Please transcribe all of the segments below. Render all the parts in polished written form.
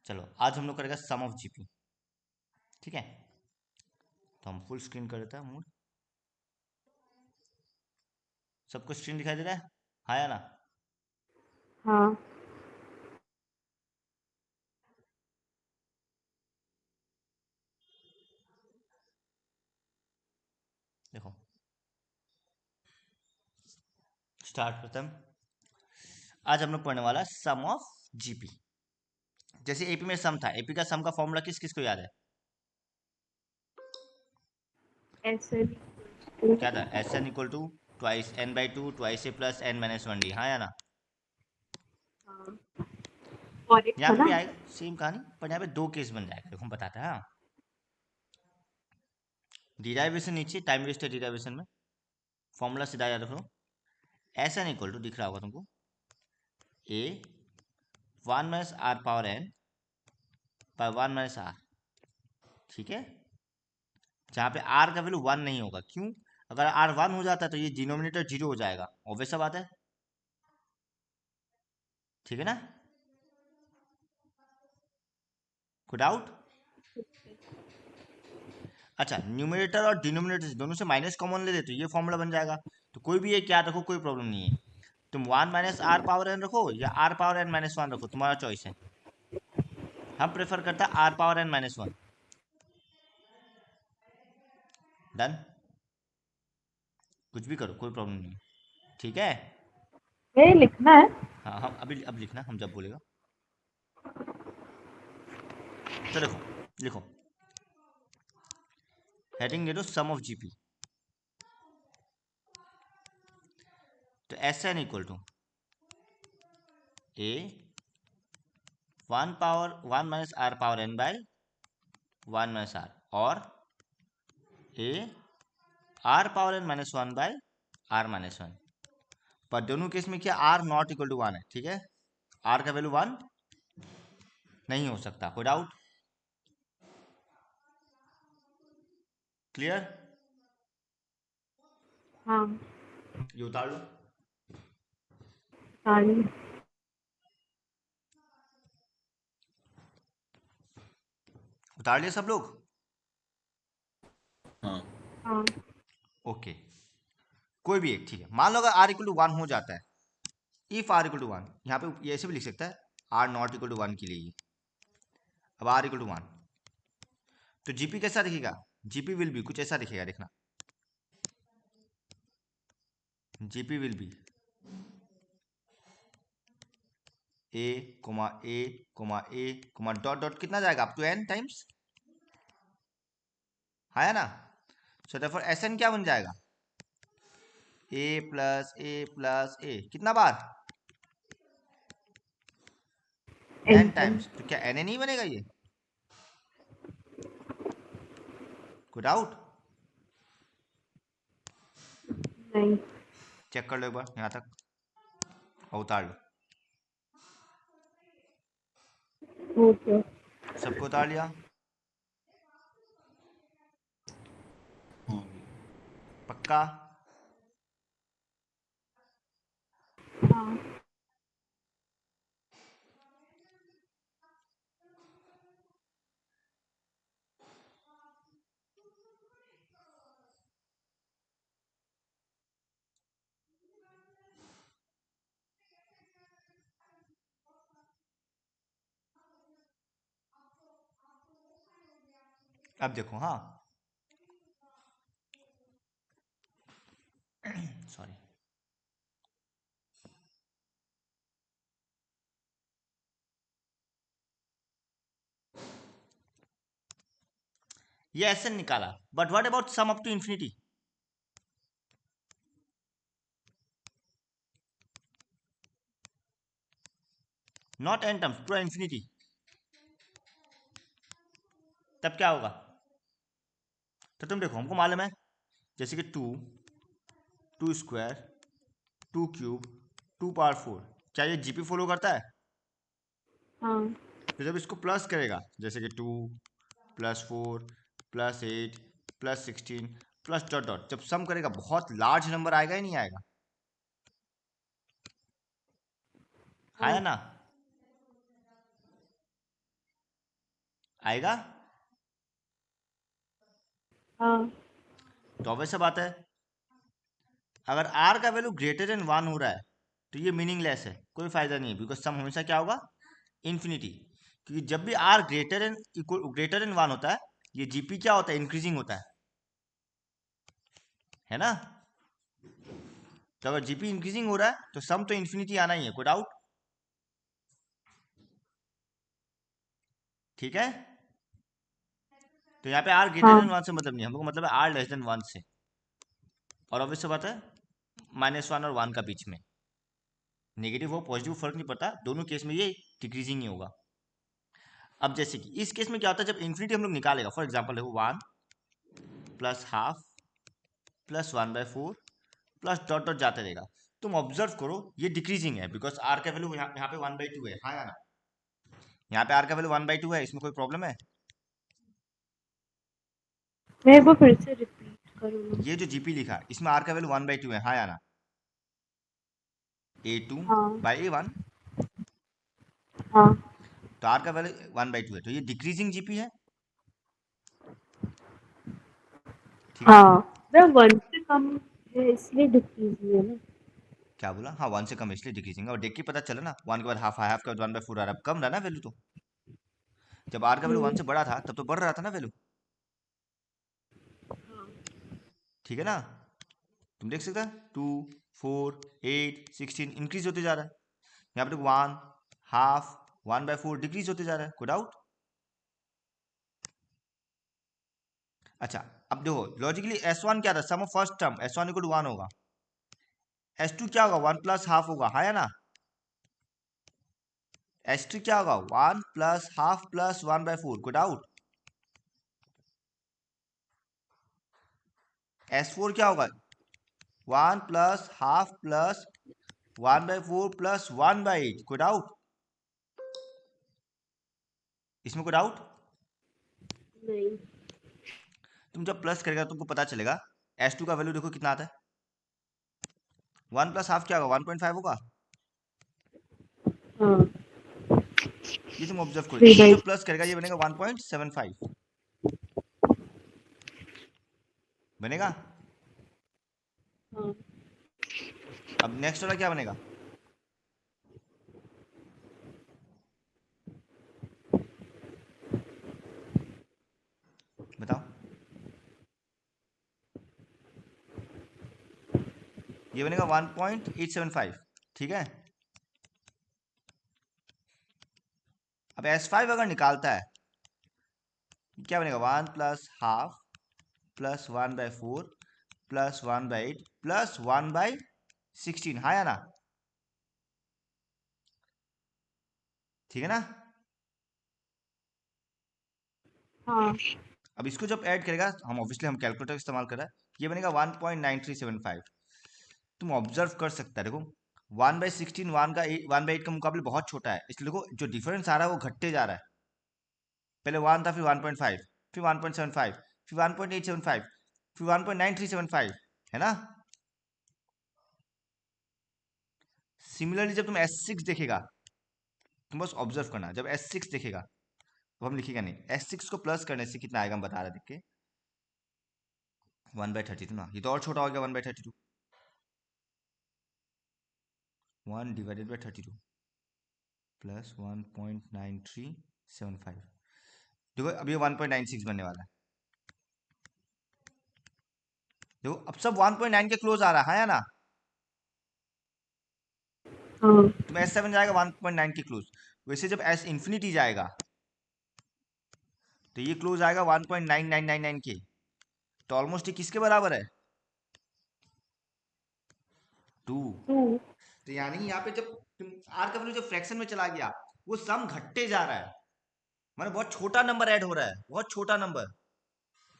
चलो आज हम लोग करेगा सम ऑफ जीपी। ठीक है, तो हम फुल स्क्रीन कर देते हैं मूड। सबको स्क्रीन दिखाई दे रहा है, हाँ या ना? हाँ। देखो स्टार्ट प्रथम। आज हम लोग पढ़ने वाला सम ऑफ जीपी। जैसे एपी में सम था, एपी का सम का फॉर्मूला किस किस को याद है? ऐसे क्या था? S N equal to twice N by two twice A plus N minus one D, हाँ या ना? हाँ। और एक यहाँ था पे भी ना। आएगा सेम कहानी, पर यहाँ पे दो केस बन जाएगा। देखो हम बताते हैं। हाँ, डिराइवेशन नीचे, टाइम वेस्ट है डिराइवेशन में, फॉर्मूला सीधा याद रखो। एस एन इक्वल टू दिख रहा होगा तुमको, A one minus are power N by one minus R. ठीक है, जहाँ पे आर का वैल्यू वन नहीं होगा। क्यों? अगर आर वन हो जाता है तो ये डिनोमिनेटर जीरो हो जाएगा, ऑब्वियस सा बात है। ठीक है ना? कोई डाउट? अच्छा, न्यूमरेटर और डिनोमिनेटर दोनों से माइनस कॉमन ले लेते तो ये फॉर्मूला बन जाएगा। तो कोई भी एक याद रखो, कोई प्रॉब्लम नहीं है। तुम one minus are power N रखो या R power N minus one रखो, तुम्हारा चॉइस है। हम प्रेफर करता है are power N minus one. Done, कुछ भी करो, कोई प्रॉब्लम नहीं है। ठीक है, ये लिखना है। हाँ हम अभी अब लिखना, हम जब बोलेगा। तो देखो, लिखो हेडिंग दे दो सम ऑफ जीपी। तो S N equal to A one power one minus are power N by one minus R, और A are power N minus one by R minus one. पर दोनों केस में क्या R not equal to one है? ठीक है, are का value one नहीं हो सकता। कोई डाउट? क्लियर? हाँ। ये उतार लो। सारी। उतार लिया सब लोग? हाँ। हाँ। ओके, कोई भी एक। ठीक है, मान लो अगर आर इक्वल टू वन हो जाता है, if R equal to one, यहाँ पे ये ऐसे भी लिख सकता है R not equal to one के लिए। अब आर इक्वल टू वन, तो जीपी कैसा दिखेगा? जीपी विल बी कुछ ऐसा दिखेगा, देखना। GP will be A comma A comma A comma dot dot, कितना जाएगा? अप टू एन टाइम्स, है ना? सो देयरफॉर एस एन क्या बन जाएगा? ए प्लस ए, कितना बार? N enter. टाइम्स। तो क्या एन एन ही बनेगा ये? कोई डाउट? नहीं। चेक कर लो एक बार यहाँ तक और उतार लो। ओके। सबको उतार लिया? हाँ। पक्का? हाँ। अब देखो, हाँ सॉरी, ये एस एन निकाला, but what about sum up to infinity? Not N terms, पूरा इंफिनिटी। तब क्या होगा? तो तुम देखो, हमको मालूम है जैसे कि two, two square, two cube, two power four, क्या ये जीपी फॉलो करता है? हाँ। तो जब इसको प्लस करेगा, जैसे कि two plus four plus eight plus sixteen plus dot dot, जब सम करेगा बहुत लार्ज नंबर आएगा ही नहीं आएगा? हाँ हाँ। या ना? आएगा? हाँ तो ऑब्वियस सा बात है, अगर आर का वैल्यू ग्रेटर देन 1 हो रहा है तो ये मीनिंगलेस है, कोई फायदा नहीं है, बिकॉज सम हमेशा क्या होगा? इन्फिनिटी। क्योंकि जब भी आर ग्रेटर देन 1 होता है, ये जीपी क्या होता है? इंक्रीजिंग होता है ना? तो अगर जीपी इंक्रीजिंग हो रहा है तो सम तो इन्फिनिटी आना ही है, कोई डाउट? ठीक है, तो यहाँ पे आर ग्रेटर हाँ देन 1 से मतलब नहीं, हमको मतलब है आर लेस देन 1 से। और ऑब्वियस सी बात है, -1 और 1 का बीच में नेगेटिव हो पॉजिटिव फर्क नहीं पड़ता, दोनों केस में ये डिक्रीजिंग ही होगा। अब जैसे कि इस केस में क्या होता है, जब इन्फिनिटी हम लोग निकालेगा, फॉर एग्जाम्पल देखो 1 plus half plus 1/4 plus dot dot जाते रहेगा। तुम ऑब्जर्व करो ये डिक्रीजिंग है, बिकॉज आर का वैल्यू यहाँ पे 1/2 है, हाँ या ना? यहाँ पे आर का वैल्यू 1/2 है, इसमें कोई प्रॉब्लम है? मैं वो फिर से रिपीट करूँ ना? ये जो जीपी लिखा है इसमें आर का वैल्यू 1/2 है, हाँ या ना? A2 हाँ बाई A1, हाँ तो आर का वैल्यू 1/2 है, तो ये डिक्रीजिंग जीपी है। ठीक है, हाँ, मैं 1 से कम है इसलिए डिक्रीज हुई है ना? क्या बोला? हाँ 1 से कम इसलिए डिक्रीजिंग है, और देख के पता चला ना, 1 के बाद हाफ, हाफ के बाद 1/4 आ रहा है, अब कम रहा ना वैल्यू। तो जब आर का वैल्यू 1 से बड़ा था तब तो बढ़ रहा था ना वैल्यू, ठीक है ना? तुम देख सकते हो 2 4 8 16 इंक्रीज होते जा रहा है, यहाँ पे 1 हाफ 1/4 डिक्रीज होते जा रहा है, कोई डाउट? अच्छा, अब देखो लॉजिकली S1 क्या था? Sum of first term S1 equal to 1 होगा, S2 क्या होगा? 1 प्लस हाफ होगा, हाँ या ना? S2 क्या होगा? 1 प्लस हाफ प्लस 1/4, कोई डाउट? S4 क्या होगा? 1 प्लस हाफ प्लस 1/4 प्लस 1/8, कोई डाउट? इसमें कोई डाउट? नहीं। तुम जब प्लस करेगा तुमको पता चलेगा S2 का वैल्यू देखो कितना आता है। 1 प्लस हाफ क्या होगा? 1.5 होगा। हाँ ये तुम ऑब्जर्व करो, 3 इसको बाई जब प्लस करेगा ये बनेगा 1.75 बनेगा। हाँ अब नेक्स्ट वाला क्या बनेगा? बताओ। ये बनेगा 1.875, ठीक है। अब S5 अगर निकालता है क्या बनेगा? 1 plus half plus 1/4 plus 1/8 plus 1/16, हाँ या ना? ठीक है ना? हाँ अब इसको जब ऐड करेगा, हम ऑब्वियसली हम कैलकुलेटर इस्तेमाल कर रहा है, ये बनेगा 1.9375। तुम ऑब्जर्व कर सकता है, देखो 1/16 1/8 के मुकाबले बहुत छोटा है, इसलिए देखो जो डिफरेंस आ रहा है वो घटते जा रहा है। पहले 1 था, फिर 1.5, फिर 1.75, फिर 1.875, फिर 1.9375, है ना? सिमिलरली जब तुम S6 देखेगा, तुम बस ऑब्जर्व करना, जब S6 देखेगा तो हम लिखेगा नहीं, S6 को प्लस करने से कितना आएगा हम बता रहे देख के, 1/32 ना, ये तो और छोटा हो गया 1/32, 1/32 प्लस 1.9375। देखो अब ये 1.96 बनने वाला है, देखो अब सब 1.9 के क्लोज आ रहा है या ना? हाँ तो S7 जाएगा 1.9 के क्लोज, वैसे जब S इंफिनिटी जाएगा तो ये क्लोज आएगा 1.9999 के, तो ऑलमोस्ट ये किसके बराबर है? 2। 2। तो यानी यहाँ पे जब आर का वैल्यू जब फ्रैक्शन में चला गया, वो सम घटते जा रहा है, मतलब बहुत छोटा नंबर ऐड हो रहा है, बहुत छोटा नंबर।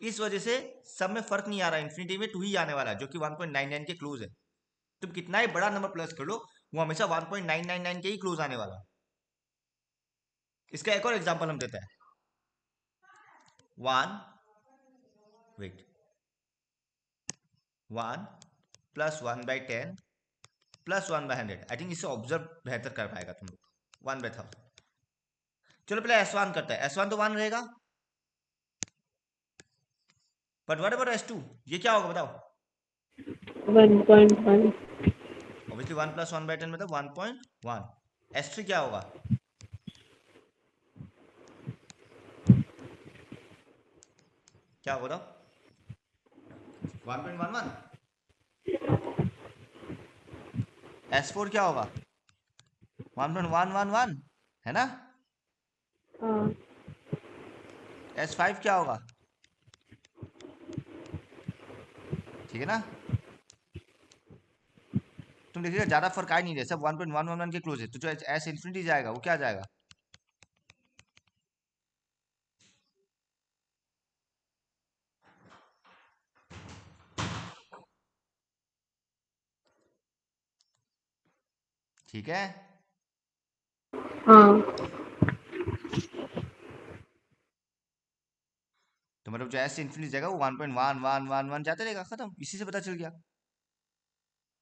इस वजह से सब में फर्क नहीं आ रहा है, इन्फिनिटी में 2 ही आने वाला है, जो कि 1.99 के क्लोज है। तुम कितना ही बड़ा नंबर प्लस कर लो, वो हमेशा 1.999 के ही क्लोज आने वाला है। इसका एक और एग्जांपल हम देते हैं। 1 wait 1 plus 1/10 plus 1/100, I think इससे ऑब्जर्व बेहतर कर पाएगा तुम लोग। 1/1000। चलो पहले S1 करते हैं, S1 तो 1 रहेगा, बट व्हाट अबाउट S2? ये क्या होगा बताओ? 1.1. ऑब्वियसली 1 + 1/10 मतलब 1.1. S3 क्या होगा? क्या होगा बताओ? 1.11. S4 क्या होगा? 1.111 है ना? हाँ. S5 क्या होगा? ठीक है ना? तुम देखिएगा ज्यादा फर्क आ ही नहीं रहा, सब 1.111 के क्लोज है, तो जो S इंफिनिटी जाएगा वो क्या जाएगा? ठीक है? हाँ. तो मतलब जो S इंफिनिटी जाएगा वो 1.1111 जाते रहेगा, खत्म, इसी से पता चल गया।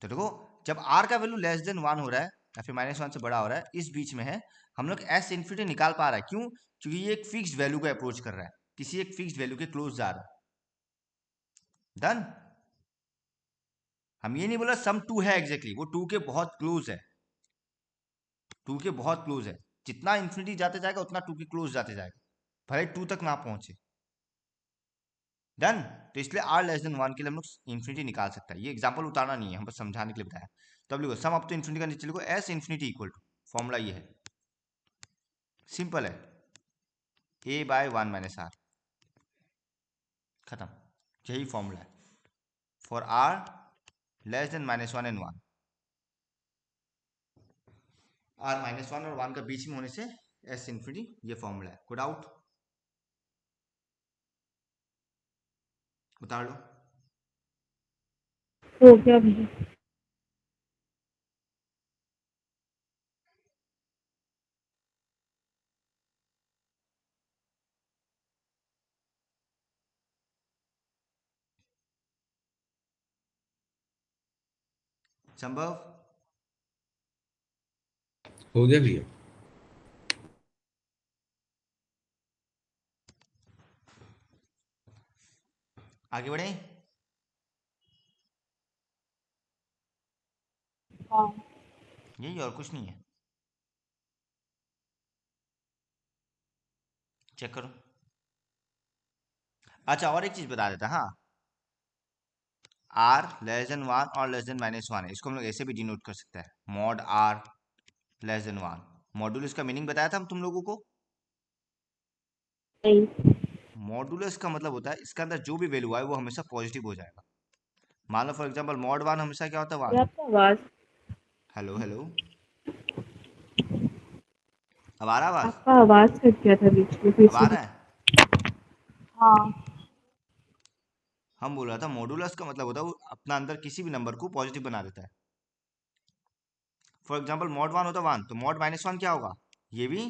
तो देखो, जब R का वैल्यू लेस देन 1 हो रहा है या फिर -1 से बड़ा हो रहा है, इस बीच में है, हम लोग S इंफिनिटी निकाल पा रहा है। क्यों? क्योंकि ये एक फिक्स्ड वैल्यू को अप्रोच कर रहा है, किसी एक फिक्स्ड वैल्यू के क्लोज जा रहा है। डन। हम ये नहीं बोला सम 2 है एग्जैक्टली, वो 2 के बहुत क्लोज है, 2 के बहुत क्लोज है। जितना इंफिनिटी जाते जाएगा उतना 2 के क्लोज जाते जाएगा, भले 2 तक ना पहुंचे। डन। तो इसलिए R लेस देन 1 के लिए हम लोग इंफिनिटी निकाल सकते हैं। ये एग्जांपल उतारना नहीं है, हम बस समझाने के लिए बताया। तो अब लिखो सम अप टू इंफिनिटी का नीचे लिखो S infinity equal to, formula ये है, सिंपल है, A/1 - R, खत्म। यही फॉर्मूला है for R less than -1 and 1। R -1 और 1 का बीच में होने से S इंफिनिटी, ये फॉर्मूला है। कोई डाउट? उतार लो। हो गया भैया. संभव? हो गया भैया। आगे बढ़े? हाँ. यही, और कुछ नहीं है। चेक करो। अच्छा, और एक चीज बता देता, हाँ, R लेस देन 1 और लेस देन -1 है, इसको हम लोग ऐसे भी डिनोट कर सकते हैं, mod R less than 1। Modulus का मीनिंग बताया था हम तुम लोगों को। नहीं. मॉडुलस का मतलब होता है इसके अंदर जो भी वैल्यू आए वो हमेशा पॉजिटिव हो जाएगा। मान लो फॉर एग्जांपल मॉड 1 हमेशा क्या होता है? ये 1। आपका आवाज. हेलो हेलो, अब आ रहा आवाज? आपका आवाज कट गया था बीच में, फिर अब आ से. रहा है? हाँ. हम बोल रहा था मॉडुलस का मतलब होता है वो अपना अंदर किसी भी नंबर को पॉजिटिव बना देता है। फॉर एग्जांपल मॉड 1 होता है 1, तो मॉड -1 क्या होगा? ये भी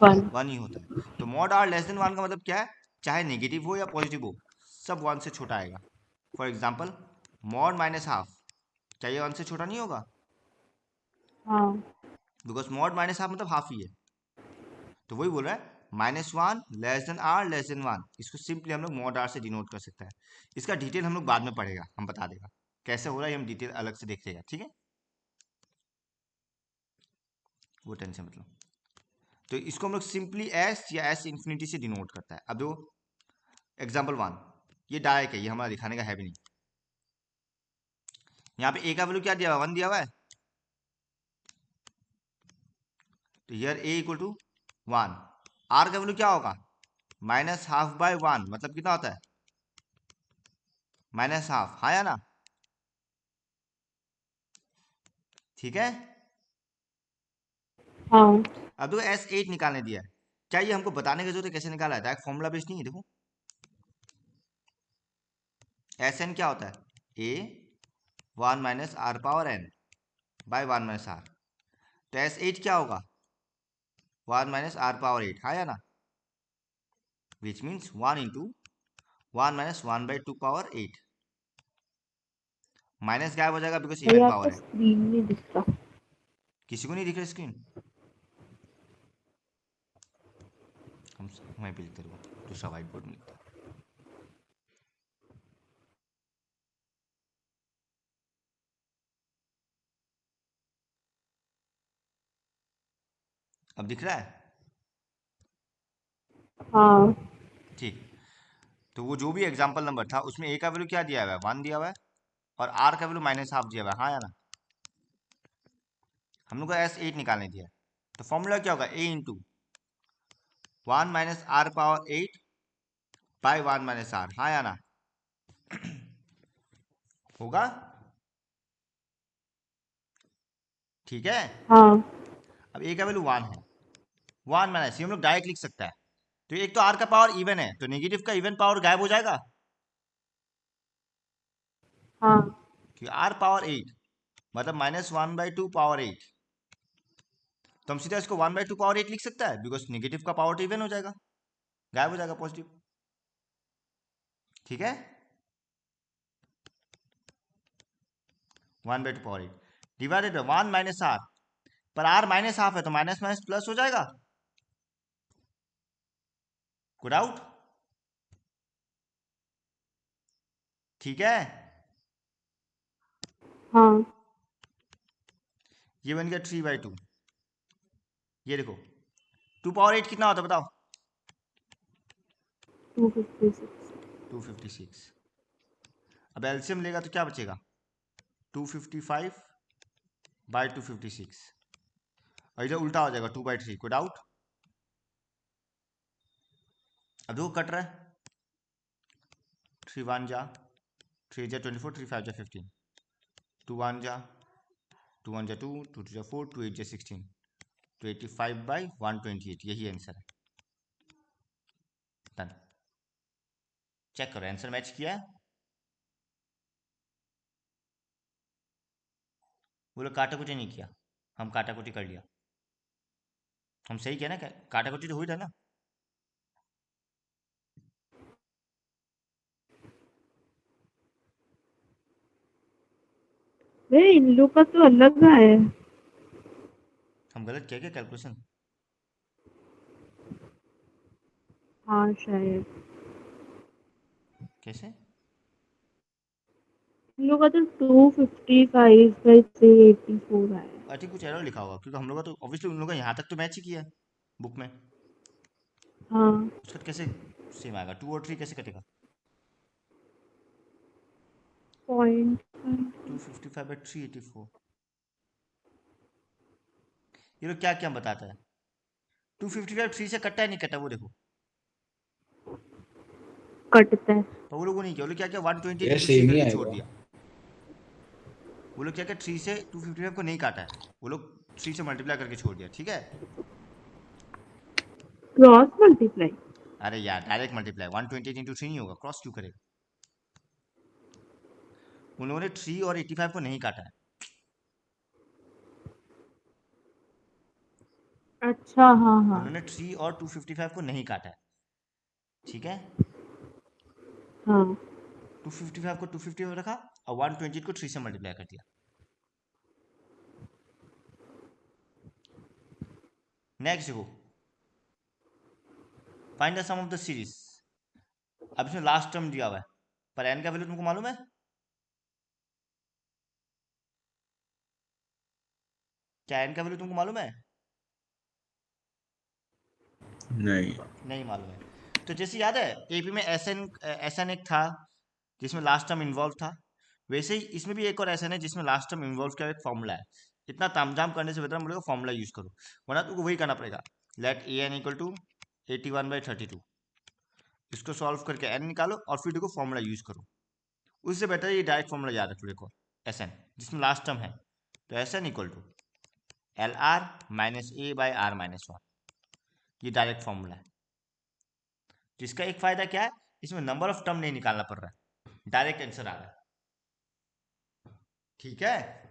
1. 1 ही होता है। तो मॉड R लेस देन 1 का मतलब क्या है? चाहे नेगेटिव हो या पॉजिटिव हो, सब 1 से छोटा आएगा। फॉर एग्जांपल मॉड -1/2, क्या ये 1 से छोटा नहीं होगा? हाँ. बिकॉज मॉड -1/2 मतलब हाफ ही है। तो वही बोल रहा है, -1 less than R less than 1, इसको सिंपली हम लोग मॉड R से डिनोट कर सकते हैं। इसका डिटेल हम लोग बाद में पढ़ेगा, हम बता देगा कैसे हो रहा है, हम डिटेल अलग से देखेगा, ठीक है? वो टेंशन मतलब। तो इसको हम लोग सिंपली S या S इंफिनिटी से डिनोट करता है। अब देखो एग्जाम्पल 1, ये डायरेक्ट है, ये हमारा दिखाने का है भी नहीं। यहाँ पे A का वैल्यू क्या दिया हुआ है? 1 दिया हुआ है। तो here A equal to 1। R का वैल्यू क्या होगा? -1/2 मतलब कितना होता है? -1/2, हाँ या ना? ठीक है। हाँ. अब देखो S8 निकालने दिया है, क्या ये हमको बताने की जरूरत है कैसे निकाला है? डायरेक्ट फॉर्मूला बेस्ड नहीं है। देखो Sn क्या होता है? A1 - R⁻n/1 - R। तो S8 क्या होगा? 1 - R⁻8, हाँ या ना? विच मीन्स 1 × 1 - 1/2 माइनस गायब हो जाएगा बिकॉज भैया इवन आपका पावर है। स्क्रीन नहीं दिखता. किसी को नहीं दिख रहा स्क्रीन? हम वहीं पे लिखते रहो, दूसरा व्हाइट बोर्ड में लिखता है। अब दिख रहा है? हाँ ठीक। तो वो जो भी एग्जाम्पल नंबर था उसमें ए का वैल्यू क्या दिया हुआ है, 1 दिया हुआ है, और आर का वैल्यू -1/2 दिया हुआ है, हाँ या ना? हम लोग को S8 निकालने दिया है, तो फॉर्मूला क्या होगा, a into 1 minus are power 8 by 1 minus R, हाँ या ना? होगा? ठीक है। हाँ अब a का वैल्यू 1 है, 1 माइनस, हम लोग डायरेक्ट लिख सकता है, तो एक तो आर का पावर इवन है तो नेगेटिव का इवन पावर गायब हो जाएगा, हाँ कि आर पावर 8 मतलब -1/2 पावर 8, तो हम सीधा इसको 1/2 पावर 8 लिख सकता है, बिकॉज नेगेटिव का पावर तो इवन हो जाएगा, गायब हो जाएगा पॉजिटिव। ठीक है, 1/2 power 8 divided by 1 minus are, पर आर -1/2 है तो माइनस माइनस प्लस हो जाएगा, गुड आउट। ठीक है, हाँ ये बन गया 3/2। ये देखो 2 पावर 8 कितना होता है बताओ? 256। 256। अब एलसीएम लेगा तो क्या बचेगा, 255 बाई 256, और इधर उल्टा हो जाएगा 2/3, गुड आउट। अब देखो कट रहा है, 3 1 जा, 3 जा 24, 3 5 जा 15, 2 1 जा, 2 1 जा 2, 2 2 जा 4, 2 8 जा 16, तो 85 बाई 128, यही आंसर है। डन। चेक करो आंसर मैच किया है। वो लोग काटा कुटी नहीं किया, हम काटा कुटी कर लिया, हम सही किया ना, काटा कुटी तो हुई था ना। वे इन लोग का तो अलग है। हम गलत किया क्या कैलकुलेशन? हाँ शायद कैसे? इन लोग का तो 255/384 है। आई थिंक कुछ एरर लिखा होगा, क्योंकि हम लोग का तो ऑब्वियसली उन लोगों का यहाँ तक तो मैच ही किया है बुक में, हाँ उसका कैसे सेम आएगा, 2 और 3 कैसे कटेगा? पॉइंट 255/384, ये लोग क्या क्या बताता है, 255 3 से कटता है नहीं कटा वो देखो, कटता है। पर वो लोगों ने क्या, वो लोग क्या क्या 128 ये इंटू 3 सेम ही करके छोड़ आएगा। दिया, वो लोग क्या क्या 3 से 255 को नहीं काटा है, वो लोग 3 से मल्टीप्लाई करके छोड़ दिया, ठीक है। Cross multiply. अरे यार डायरेक्ट मल्टीप्लाई, 128 इंटू 3 नहीं होगा, क्रॉस क्यों करेगा, उन्होंने 3 और 85 को नहीं काटा है, अच्छा हाँ हाँ उन्होंने 3 और 255 को नहीं काटा है, ठीक है। हाँ 255 को 255 रखा और 128 को 3 से मल्टीप्लाई कर दिया। नेक्स्ट देखो, find the sum of the series. अब इसमें लास्ट टर्म दिया हुआ है, पर एन का वैल्यू तुमको मालूम है, क्या एन का वैल्यू तुमको मालूम है? नहीं। नहीं मालूम है, तो जैसे याद है एपी में एस एन एक था जिसमें लास्ट टर्म इन्वॉल्व था, वैसे ही इसमें भी एक और एस एन है जिसमें लास्ट टर्म इन्वॉल्व का एक फॉर्मूला है। इतना तामझाम करने से बेहतर मुझे फॉर्मूला यूज करो, वरना तुमको वही करना पड़ेगा, let A N equal to 81/32, इसको सॉल्व करके एन निकालो और फिर देखो फॉर्मूला यूज करो, उससे बेटर ये डायरेक्ट फॉर्मूला याद रखो, देखो एस एन जिसमें लास्ट टर्म है, तो S N equal to L R minus A by R minus 1, ये डायरेक्ट फॉर्मूला है। तो इसका एक फायदा क्या है, इसमें नंबर ऑफ टर्म नहीं निकालना पड़ रहा है, डायरेक्ट आंसर आ रहा है, ठीक है।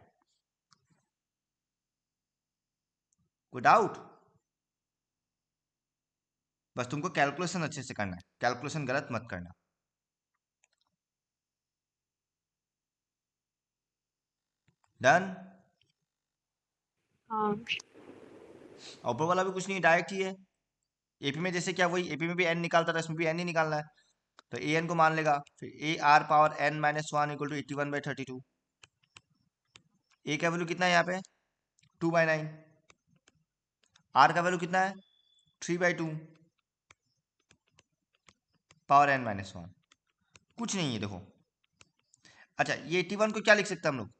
कोई डाउट? बस तुमको कैलकुलेशन अच्छे से करना है, कैलकुलेशन गलत मत करना। डन। हाँ ऊपर वाला भी कुछ नहीं, डायरेक्ट ही है, एपी में जैसे क्या वही, एपी में भी एन निकालता था, इसमें भी एन ही निकालना है, तो ए एन को मान लेगा, फिर A are power N minus 1 equal to 81/32, A का वैल्यू कितना है यहाँ पे, 2/9, आर का वैल्यू कितना है 3/2 पावर n-1, कुछ नहीं है देखो। अच्छा ये 81 को क्या लिख सकते हैं हम लोग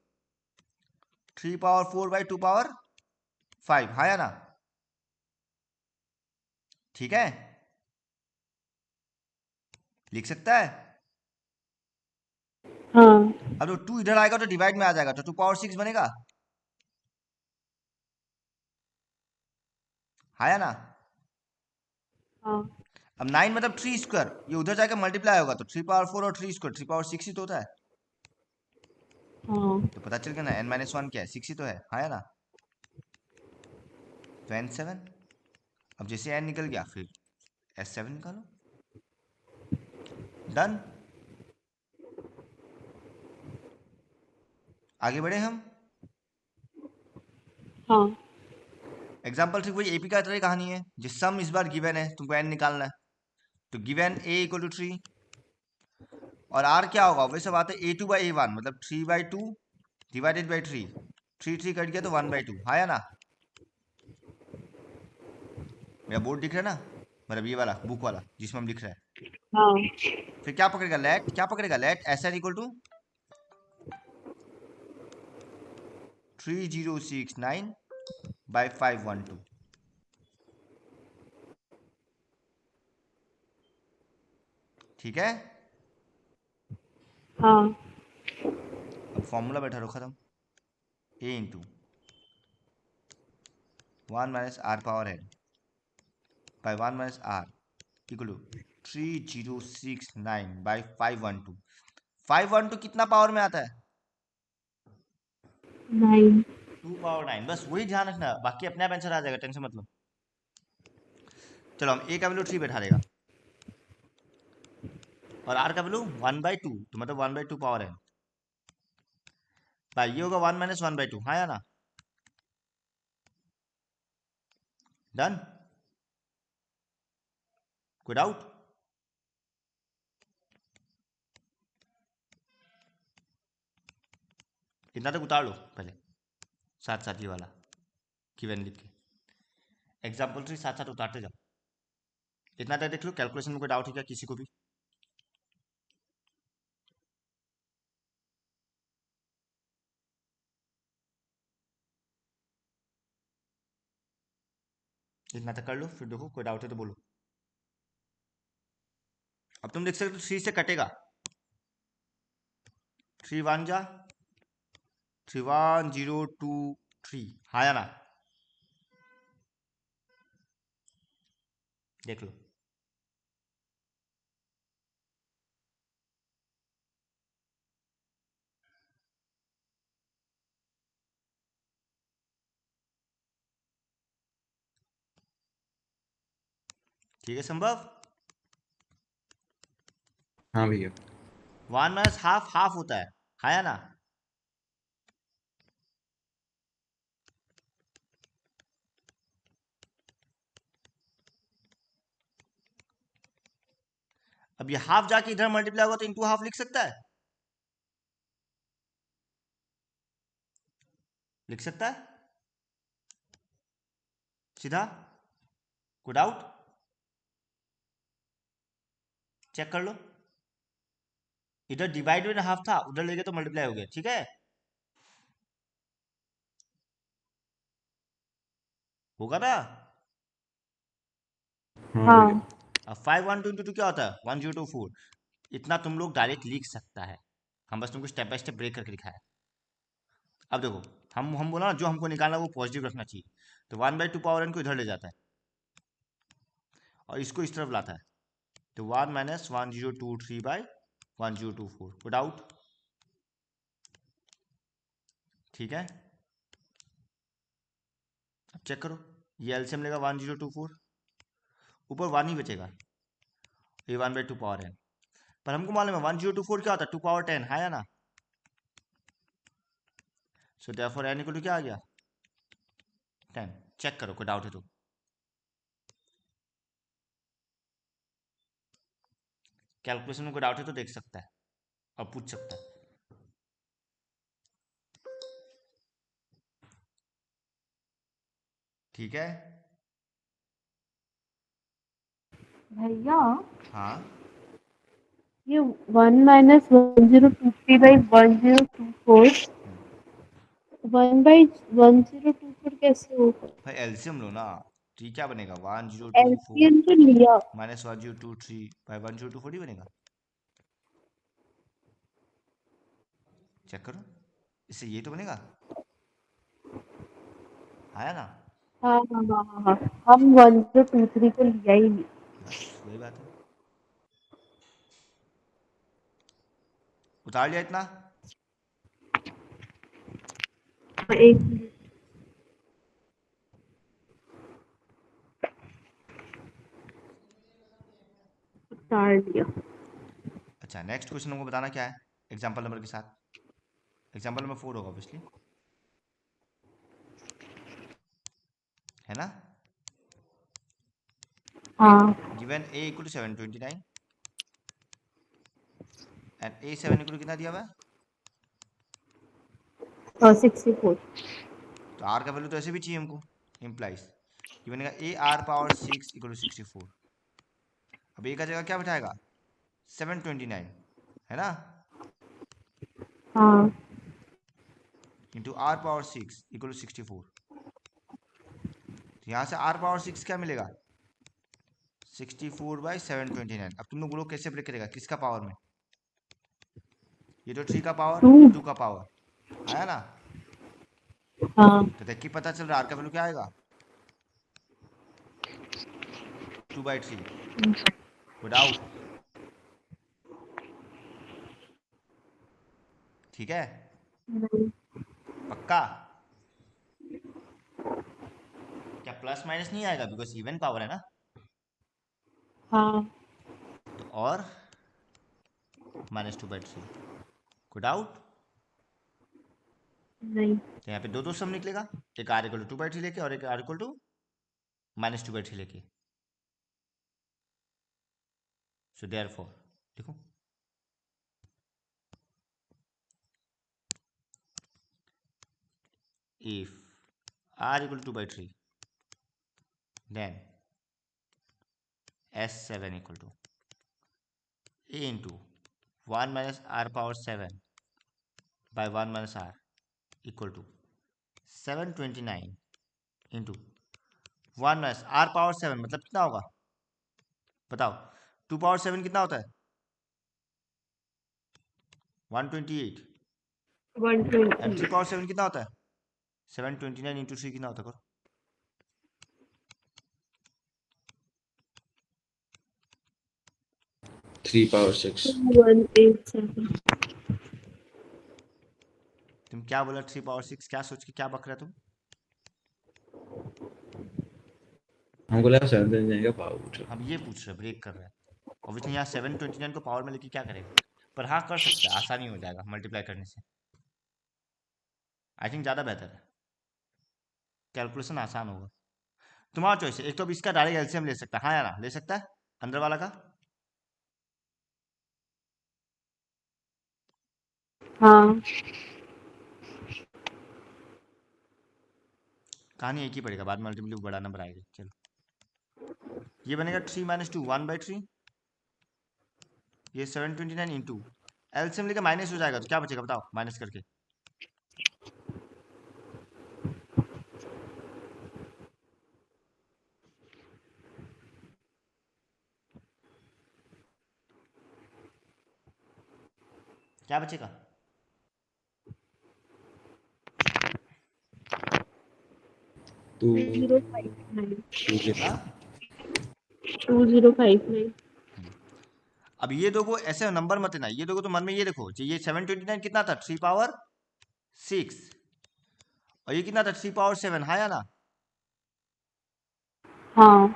3/4/2 पावर 5, हाँ या ना, ठीक है लिख सकता है। हाँ अब तो 2 इधर आएगा तो डिवाइड में आ जाएगा तो 2/6 बनेगा, हाँ या ना। हाँ अब 9 मतलब 3 स्क्वायर, ये उधर जाकर मल्टीप्लाई होगा तो 3/4 और 3 स्क्वायर 3/6 ही तो होता है। हाँ तो पता चल गया ना n-1 क्या है 6 ही तो है, हाँ या ना। तो n7, अब जैसे n निकल गया फिर s7 निकालो, डन। आगे बढ़े हम। हाँ एग्जाम्पल ठीक वही एपी का तरह कहानी है, जिस सम इस बार गिवन है तुमको n निकालना है, तो गिवन a = 3 और r क्या होगा वही सब आता है a2/a1 मतलब 3/2 डिवाइडेड बाई 3, 3 कट गया तो 1/2, हाँ या ना। मेरा बोर्ड दिख रहा है ना, मतलब ये वाला बुक वाला जिसमें हम लिख रहे हैं। हाँ फिर क्या पकड़ेगा लेट, क्या पकड़ेगा लेट SN = 3069/512, ठीक है। हाँ अब फॉर्मूला बैठा रखा खत्म, a into 1 minus r power n by 1 minus r equal to 3069/512। 512 कितना पावर में आता है 9। 2/9, बस वही ध्यान रखना, बाकी अपने आप आंसर आ जाएगा, टेंशन मतलब। चलो हम a का वैल्यू 3 बैठा देगा और r का वैल्यू 1/2 तो मतलब 1/2 पावर है भाई, ये होगा 1 माइनस 1/2, हाँ या ना, डन। कोई डाउट। इतना तक उतार लो पहले, साथ साथ ये वाला गिवन लिख के, एग्जाम्पल 3 साथ साथ उतारते जाओ। इतना तक देख लो, कैलकुलेशन में कोई डाउट है क्या किसी को भी। इतना तक कर लो फिर देखो कोई डाउट है तो बोलो। अब तुम देख सकते हो 3 से कटेगा, 3 1 जा 31023, हाँ या ना, देख लो। ठीक है संभव। हाँ भैया। 1 माइनस हाफ हाफ होता है, हाँ या ना। अब ये हाफ जाके इधर मल्टीप्लाई होगा तो इंटू हाफ लिख सकता है, लिख सकता है सीधा। कोई डाउट, चेक कर लो। इधर डिवाइड में हाफ था, उधर लेके तो मल्टीप्लाई हो गया, ठीक है होगा ना। हाँ हाँ भैया। अब 512 क्या होता है 1024, इतना तुम लोग डायरेक्ट लिख सकता है, हम बस तुमको स्टेप बाय स्टेप ब्रेक करके दिखाया। अब देखो हम बोला ना जो हमको निकालना वो पॉजिटिव रखना चाहिए, तो 1/2 पावर n को इधर ले जाता है और इसको इस तरफ लाता है, तो 1 माइनस 1023/1024, को डाउट, ठीक है। अब चेक करो, ये एलसीएम लेगा 1024, ऊपर 1 ही बचेगा, ये 1/2 पावर n, पर हमको मालूम है 1024 क्या होता है 2 पावर 10, है या ना। So therefore n equal to क्या आ गया 10, चेक करो कोई डाउट है तो। कैलकुलेशन में कोई डाउट है तो देख सकता है और पूछ सकता है, ठीक है। भैया हाँ ये 1 माइनस 1023/1024 1/1024 कैसे होगा? भाई एलसीएम लो ना। टी क्या बनेगा 1024 एलसीएम तो लिया। माइनस 1023 बाई 1024 ही बनेगा। चेक करो, इससे ये तो बनेगा। आया ना। हाँ हाँ हाँ हाँ हाँ, हम 1023 को लिया ही नहीं। बस वही बात है, उतार लिया इतना। एक मिनट, उतार लिया। अच्छा नेक्स्ट क्वेश्चन हमको बताना क्या है एग्जाम्पल नंबर के साथ। एग्जाम्पल नंबर 4 होगा ऑब्वियसली, है ना। हाँ given a equal to 729 and a7 equal to कितना दिया हुआ है। 64। तो r का वैल्यू तो ऐसे भी चाहिए हमको, इम्प्लाइज कि बनेगा a r power 6 equal to 64। अब a का जगह क्या बिठाएगा 729, है ना, हाँ into r power 6 equal to 64। तो यहाँ से r पावर 6 क्या मिलेगा 64/729। अब तुम लोग बोलो कैसे ब्रेक करेगा, किसका पावर में, ये तो 3 का पावर, 2। ये 2 का पावर आया ना। हाँ तो देख के पता चल रहा है r का वैल्यू क्या आएगा 2/3 विदाउट। ठीक है, नहीं। पक्का। क्या प्लस माइनस नहीं आएगा बिकॉज इवन पावर है ना। हाँ तो और -2/3 को डाउट। नहीं। तो यहाँ पे दो सम निकलेगा, एक r इक्वल टू 2/3 लेके और एक r इक्वल टू -2/3 लेके। सो देयरफॉर देखो if r equal to 2/3 then s7 equal to a into 1 minus r power 7 by 1 minus r equal to 729 into 1 minus r power 7 मतलब कितना होगा बताओ। 2 पावर 7 कितना होता है 128 एंड 3 120। पावर 7 कितना होता है 729 इंटू 3 कितना होता है करो। 3/6। 187। तुम क्या बोला 3 पावर 6 क्या सोच के क्या बक रहा तुम। हमको लगा 7 का पावर। हम ये पूछ रहे ब्रेक कर रहे हैं ऑब्वियसली यहाँ 729 को पावर में लेके क्या करेगा, पर हाँ कर सकता है, आसानी हो जाएगा मल्टीप्लाई करने से। आई थिंक ज़्यादा बेहतर है, कैलकुलेशन आसान होगा। तुम्हारा चॉइस है, एक तो अब इसका डायरेक्ट एलसीएम ले सकता है, हाँ या ना ले सकता है अंदर वाला का। हाँ कहानी एक ही पड़ेगा, बाद में अल्टीमेटली बड़ा नंबर आएगा। चलो ये बनेगा 3 - 2 1/3, ये 729 इंटू एलसीएम लेके माइनस हो जाएगा तो क्या बचेगा बताओ माइनस करके। क्या बचेगा 2 2059। 2 2059। अब ये दो को ऐसे नंबर मत लेना, ये दो को तो मन में ये देखो ये 729 कितना था 3 पावर 6 और ये कितना था 3 पावर 7, हाँ या ना। हाँ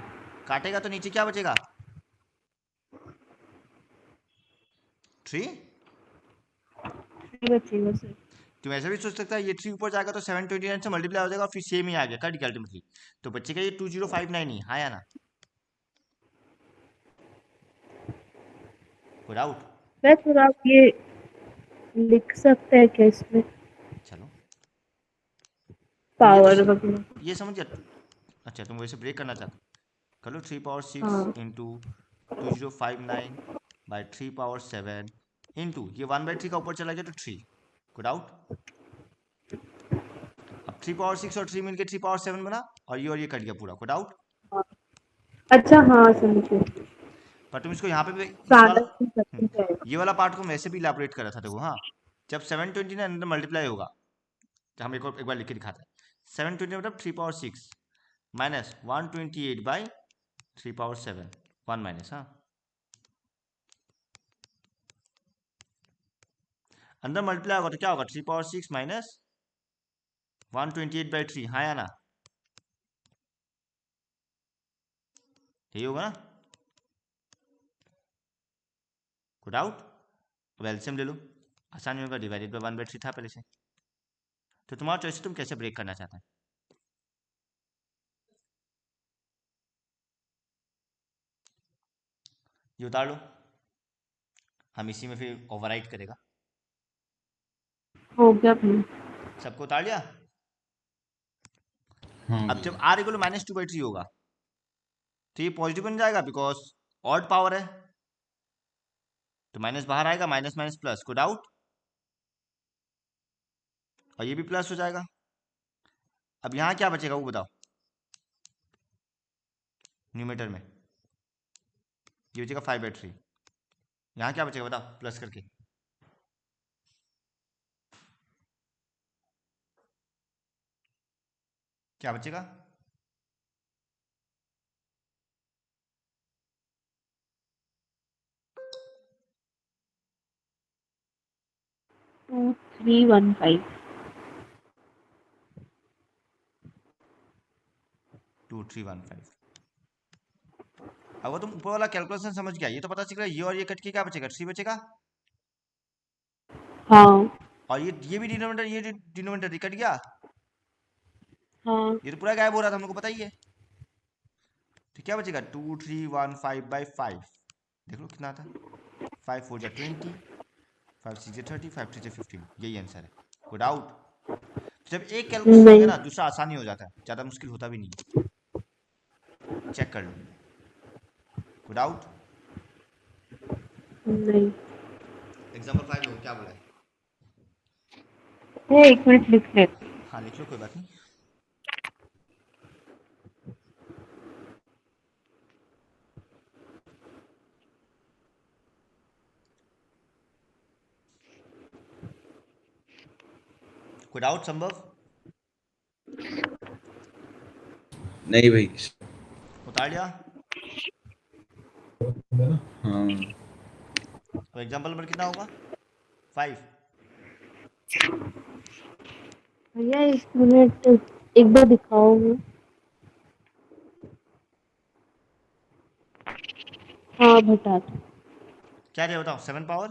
काटेगा तो नीचे क्या बचेगा 3। बचेगा सर। तुम ऐसा भी सोच सकता है ये 3 ऊपर जाएगा तो 729 से मल्टीप्लाई हो जाएगा और फिर सेम ही आ गया कट गया अल्टीमेटली, तो बचेगा ये 2059 ही, हाँ या ना कोई डाउट। मैं थोड़ा आप ये लिख सकते हैं क्या इसमें चलो तो ये तो पावर वगैरह। ये समझ गया। अच्छा तुम वैसे ब्रेक करना चाहते हो, कर लो 3 पावर 6 हाँ इंटू 2059/3 पावर 7 इंटू ये 1/3 का ऊपर चला गया तो 3 गुड आउट। अब 3 पावर 6 और 3 मिलके 3 पावर 7 बना और ये कट गया पूरा गुड आउट। अच्छा हाँ समझ गई। पर तुम इसको यहाँ पे भी सादा ही करती है। ये वाला पार्ट को वैसे भी इलाबोरेट कर रहा था देखो। हाँ जब 720 ने अंदर मल्टीप्लाई होगा तो हम एक बार लिख के दिखाते हैं। 720 मतलब 3 पावर 6 माइनस 128/3 पावर 7 1 माइनस। हाँ अंदर मल्टीप्लाई होगा तो क्या होगा 3 पावर 6 माइनस 128/3। हाँ या ना यही होगा ना गुड आउट। अब एलसीएम ले लो आसानी होगा डिवाइडेड बाय 1/3 था पहले से। तो तुम्हारा चॉइस तुम कैसे ब्रेक करना चाहते हैं। ये उतार लो हम इसी में फिर ओवरराइट करेगा। हो गया भाई। सबको उतार लिया। हाँ अब जब r इक्वल -2/3 होगा तो ये पॉजिटिव बन जाएगा बिकॉज ऑड पावर है तो माइनस बाहर आएगा minus minus plus good out और ये भी प्लस हो जाएगा। अब यहाँ क्या बचेगा वो बताओ न्यूमेटर में ये बचेगा 5/3। यहाँ क्या बचेगा बताओ प्लस करके क्या बचेगा 2315। 2315। अगर तुम ऊपर वाला कैलकुलेशन समझ गया ये तो पता चल रहा है ये और ये कट के क्या बचेगा 3 बचेगा हाँ और ये भी डिनोमिनेटर ये डिनोमिनेटर कट गया हाँ ये तो पूरा गायब हो रहा था हम लोग को पता ही है। तो क्या बचेगा 2315/5 देख लो कितना आता है 5 4 जा 20 5 6 जा 30 5 3 जा 15 यही आंसर है गुड आउट। जब एक कैलकुलेशन हो नहीं गया ना दूसरा आसानी हो जाता है ज़्यादा मुश्किल होता भी नहीं है। चेक कर लो गुड आउट। नहीं एग्जाम्पल 5 लो क्या बोला है। ये 1 मिनट लिख ले। हाँ लिख लो कोई बात नहीं। गुड आउट संभव नहीं भाई। उतार लिया। हाँ तो एग्जाम्पल नंबर कितना होगा 5। भैया 1 मिनट एक बार दिखाओ। हाँ बता दो। क्या दिया बताओ 7 पावर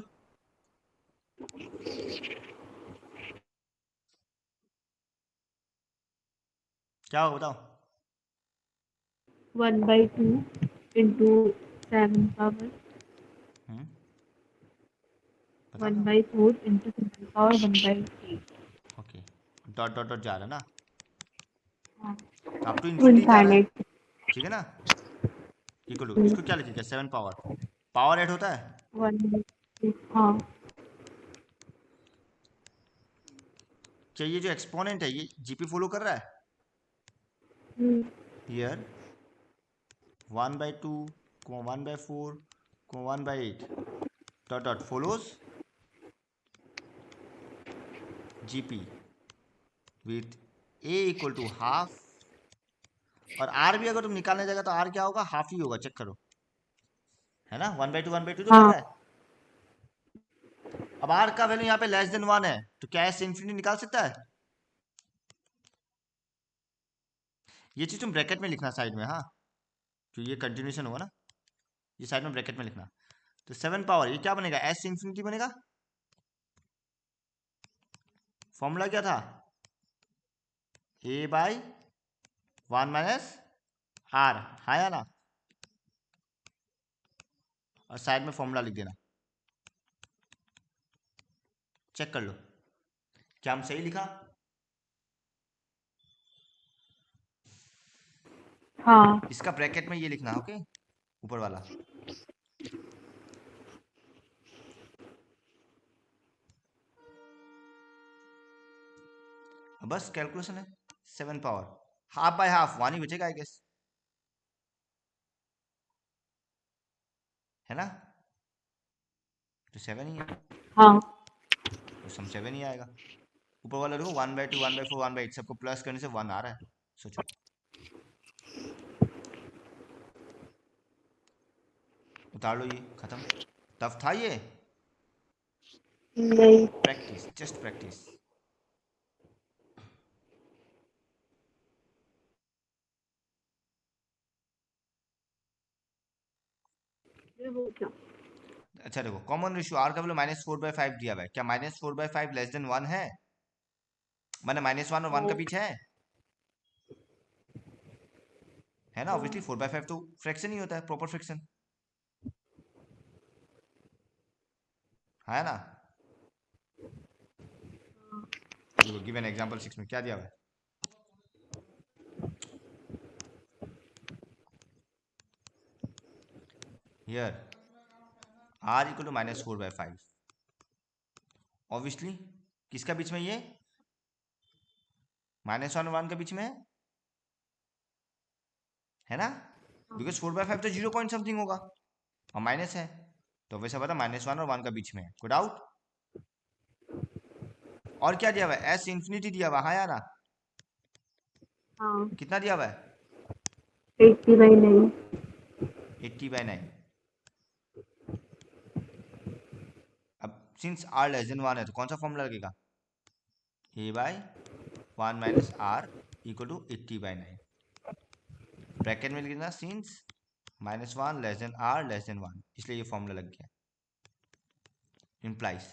क्या होगा बताओ 1/2 इंटू 7 पावर बता दो 1/4 into 7 power 1/3। Okay dot dot dot जा रहा है ना हाँ तो अप टू इन्फिनिटी जा रहा है इनफाइनाइट। ठीक है ना। इक्वल टू इसको क्या लिखेगा 7 पावर पावर ऐड होता है 1/2 हाँ क्या ये जो एक्सपोनेंट है ये जीपी फॉलो कर रहा है here 1/2 1/4 1/8 dot dot follows GP with A equal to half और आर भी अगर तुम निकालने जाएगा तो आर क्या होगा हाफ ही होगा चेक करो है ना 1/2 तो कर हाँ रहा है। अब आर का वैल्यू यहाँ पे लेस देन 1 है तो क्या ऐसे इन्फिनिटी निकाल सकता है। ये चीज तुम ब्रैकेट में लिखना साइड में। हाँ जो ये कंटिन्यूशन होगा ना ये साइड में ब्रैकेट में लिखना। तो 7 पावर ये क्या बनेगा एस इन्फिनिटी बनेगा। फॉर्मूला क्या था a/1 - r हाँ या ना और साइड में फॉर्मूला लिख देना चेक कर लो क्या हम सही लिखा। हाँ इसका ब्रैकेट में ये लिखना ओके ऊपर वाला बस कैलकुलेशन है, 7 पावर हाफ बाय हाफ 1 ही बचेगा आई गेस, है ना? तो 7 ही है, हाँ तो सम 7 ही आएगा। ऊपर वाला देखो 1/2 1/4 1/8 सबको प्लस करने से 1 आ रहा है, सोचो। उतार लो, ये खत्म। टफ था ये, नहीं, प्रैक्टिस, जस्ट प्रैक्टिस। ये हो क्या? अच्छा देखो, कॉमन रेशियो आर का वैल्यू -4/5 दिया हुआ है, क्या -4/5 लेस देन 1 है? माने -1 और 1 का हाँ बीच है ना? ऑब्वियसली हाँ 4/5 तो फ्रैक्शन ही होता है, प्रॉपर फ्रैक्शन, है ना? देखो गिवन एग्जांपल 6 में क्या दिया हुआ है, here r equal to -4/5, obviously किसका बीच में, ये -1 और 1 के बीच में है ना? हाँ बिकॉज 4/5 तो 0 पॉइंट समथिंग होगा और माइनस है, तो वैसा पता -1 और 1 का बीच में है, कोई डाउट? और क्या दिया हुआ है, एस इन्फिनिटी दिया हुआ है, हाँ या ना? हाँ कितना दिया हुआ है? 80/9। 80/9। अब सिंस r लेस देन 1 है तो कौन सा फॉर्मूला लगेगा, a/1 - r equal to 80/9, bracket में लिखना since -1 less than r less than 1, इसलिए ये फॉर्मूला लग गया। इम्प्लाइज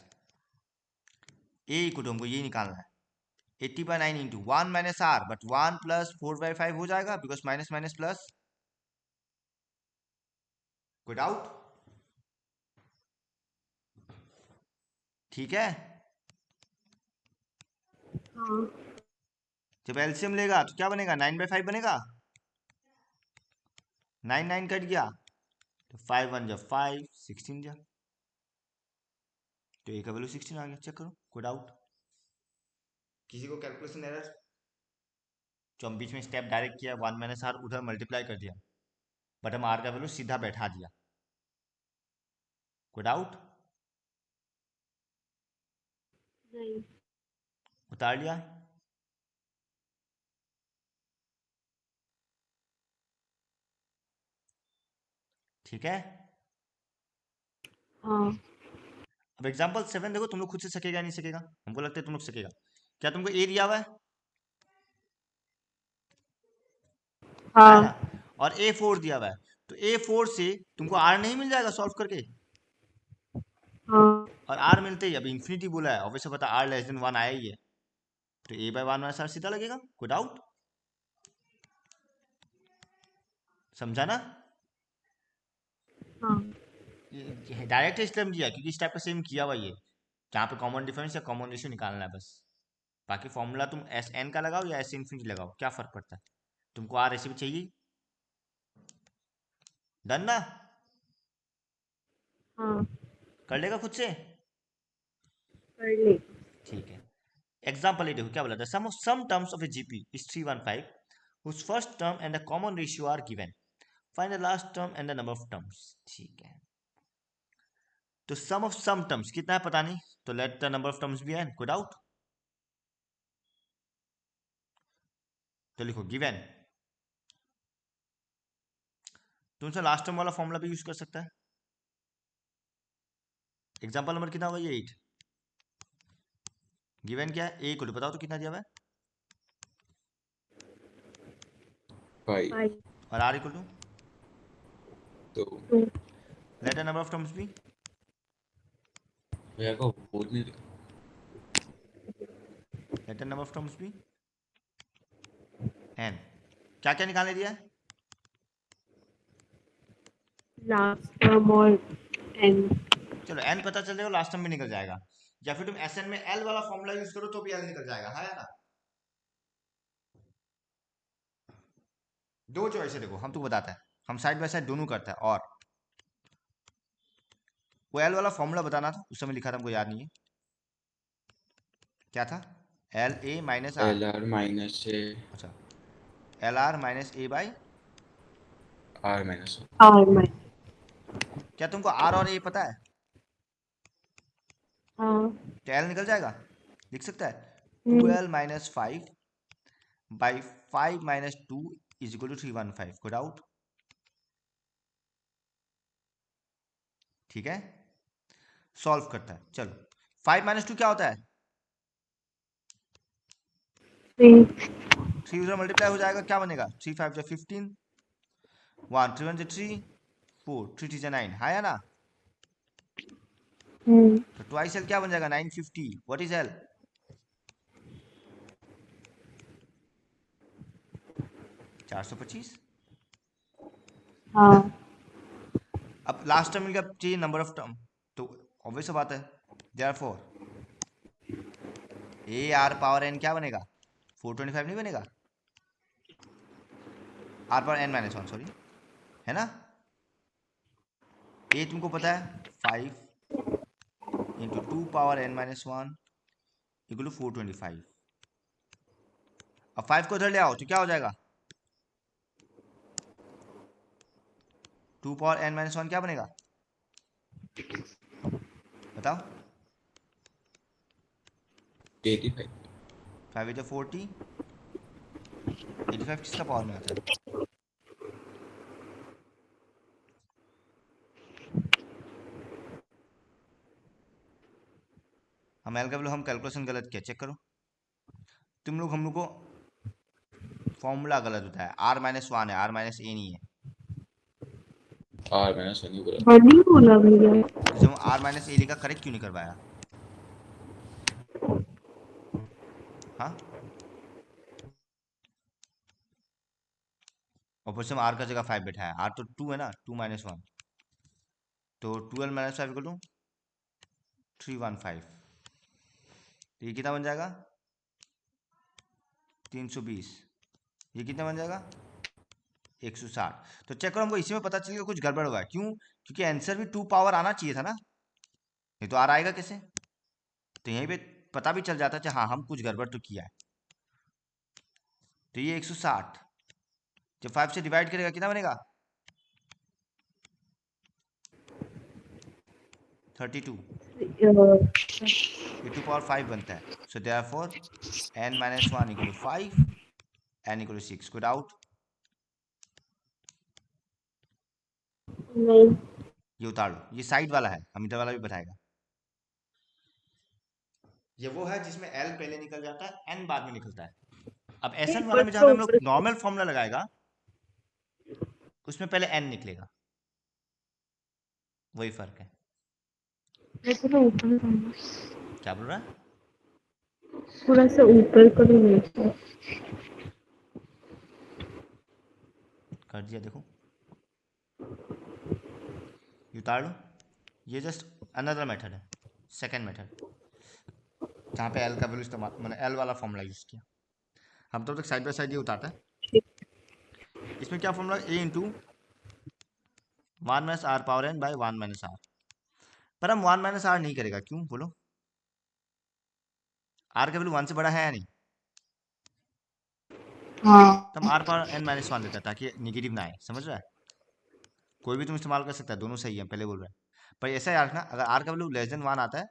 a इक्वल टू, हमको ये निकालना है, 80/9 into 1 minus R, but 1 plus 4/5 हो जाएगा बिकॉज माइनस माइनस प्लस, कोई डाउट? ठीक है। हाँ जब एलसीएम लेगा तो क्या बनेगा, 9/5 बनेगा, 9 9 कट गया तो 5 1 जा 5 16 जा, तो ए का वैल्यू 16 आ गया, चेक करो, कोई डाउट? किसी को कैलकुलेशन एरर? जो हम बीच में स्टेप डायरेक्ट किया, 1 माइनस आर उधर मल्टीप्लाई कर दिया, बट हम आर का वैल्यू सीधा बैठा दिया, कोई डाउट? नहीं। उतार लिया, ठीक है। हाँ अब एग्जांपल 7 देखो, तुम लोग खुद से सकेगा नहीं सकेगा, हमको लगता है तुम लोग सकेगा। क्या तुमको ए दिया हुआ है ना? हाँ और A4 दिया हुआ है, तो A4 से तुमको R नहीं मिल जाएगा सॉल्व करके? हाँ और R मिलते ही, अब इन्फिनिटी बोला है, ऑब्वियसली पता R लेस देन 1 आया ही है, तो A/1 माइनस R सीधा लगेगा, कोई डाउट? समझा ना? हाँ डायरेक्ट इसलिए हम दिया क्योंकि इस टाइप का सेम किया हुआ ये, जहाँ पे कॉमन डिफरेंस या कॉमन रेशियो निकालना है बस। बाकी फॉर्मूला तुम एस एन का लगाओ या एस इन्फिनिटी लगाओ, क्या फर्क पड़ता है? तुमको आर रेसिपी चाहिए, डन ना? हाँ कर लेगा खुद से, कर ले। ठीक है। एग्जाम्पल ये देखो क्या बोला था, sum terms of a GP is 315 whose first term and the common ratio are given, find the last term and the number of terms, ठीक है। तो सम ऑफ सम टर्म्स कितना है पता नहीं, तो let the number of terms be N, कोई doubt? तो लिखो गिवन, तुमसे लास्ट टर्म वाला फॉर्मूला भी यूज कर सकता है। एग्जाम्पल नंबर कितना होगा, ये 8, गिवन क्या है, ए को बताओ तो कितना दिया हुआ है, 5 5 और R equal to, 2 2 let the number of terms be, भैया को बोल नहीं रहे। Let the number of terms be N, क्या क्या निकालने दिया है, लास्ट टर्म और एन। चलो एन पता चल जाएगा, लास्ट टर्म भी निकल जाएगा, या फिर तुम एस एन में एल वाला फॉर्मूला यूज करो तो भी एल निकल जाएगा, है ना? दो चॉइस है देखो, हम तो बताते हैं, हम साइड बाय साइड दोनों करते हैं। और वो एल वाला फॉर्मूला बताना था, उस समय लिखा था हमको याद नहीं है क्या था, L A minus R, L R minus A अच्छा L R minus A by, R minus R minus. क्या तुमको आर और ए पता है? हाँ. तो एल निकल जाएगा, लिख सकता है हम्म. 2l minus 5 by 5 minus 2 is equal to 315, good out. ठीक है, सॉल्व करता है, चलो 5 माइनस 2 क्या होता है? 3. 3 उधर मल्टीप्लाई हो जाएगा, क्या बनेगा? 3 5 जा 15, 1 3 1 3, 4 3 3 जा 9, हाँ या ना? हम्म. तो ट्वाइस एल क्या बन जाएगा? 950, व्हाट इज एल? 425, है ना? हाँ. अब लास्ट टर्म मिल गया, चाहिए नंबर ऑफ टर्म, तो ऑब्वियस बात है, therefore a are power n क्या बनेगा? 425 नहीं बनेगा? R power N minus 1, sorry, है ना? ए तुमको पता है 5 into 2 power N minus 1 equal to 425। अब 5 को इधर ले आओ तो क्या हो जाएगा? 2 पावर एन माइनस 1 क्या बनेगा? बताओ। 85 5 इज 40, 85 किसका पावर में आता है? हम एल का वैल्यू, हम कैलकुलेशन गलत किया, चेक करो तुम लोग, हम लोग को फॉर्मूला गलत होता है, आर माइनस 1 है, आर माइनस ए नहीं है। आर माइनस नहीं बोला। बड़ी बोला भैया. तो जब आर माइनस ए लिखा, करेक्ट क्यों नहीं करवाया? हाँ, और फिर से आर का जगह 5 बैठा है, आर तो 2 है ना, 2 माइनस 1, तो 12 माइनस 5 इक्वल टू 315, तो ये कितना बन जाएगा? 320, ये कितना बन जाएगा? 160। तो चेक करो, हमको इसी में पता चलेगा कुछ गड़बड़ होगा, क्यों? क्योंकि आंसर भी 2 पावर आना चाहिए था ना, ये तो आर आएगा कैसे? तो यहीं पे पता भी चल जाता है, हाँ हम कुछ गड़बड़ तो किया है। तो ये 160 जब 5 से डिवाइड करेगा कितना बनेगा? 32, ये 2 पावर 5 बनता है, so therefore n minus 1 equal to 5, n equal to 6, good out. नहीं. ये उतार लो, ये साइड वाला है, हम इधर वाला भी बताएगा। ये वो है जिसमें l पहले निकल जाता है, n बाद में निकलता है। अब एसएन वाला में जहाँ पे हम लोग ऊपर नॉर्मल फॉर्मूला लगाएगा, उसमें पहले n निकलेगा, वही फर्क है। थोड़ा ऊपर करना. क्या बोल रहा है? थोड़ा सा ऊपर करो नीचे. कर दिया, देखो ये उतार लो, ये जस्ट अनदर मेथड है, सेकेंड मेथड, जहाँ पे एल का वैल्यू इस्तेमाल, मैंने एल वाला फॉर्मूला यूज़ किया। हम तब तक साइड बाय साइड ये उतारता है। इसमें क्या formula? A into 1 minus are power n by 1 minus are, पर हम 1 माइनस आर नहीं करेगा, क्यों बोलो? आर का वैल्यू 1 से बड़ा है या नहीं? हाँ. तो हम आर पावर एन माइनस 1 देता है ताकि निगेटिव ना आए, समझ रहा है? कोई भी तुम इस्तेमाल कर सकता है, दोनों सही है, पहले बोल रहे हैं। पर ऐसा याद रखना, अगर आर का वैल्यू लेस देन 1 आता है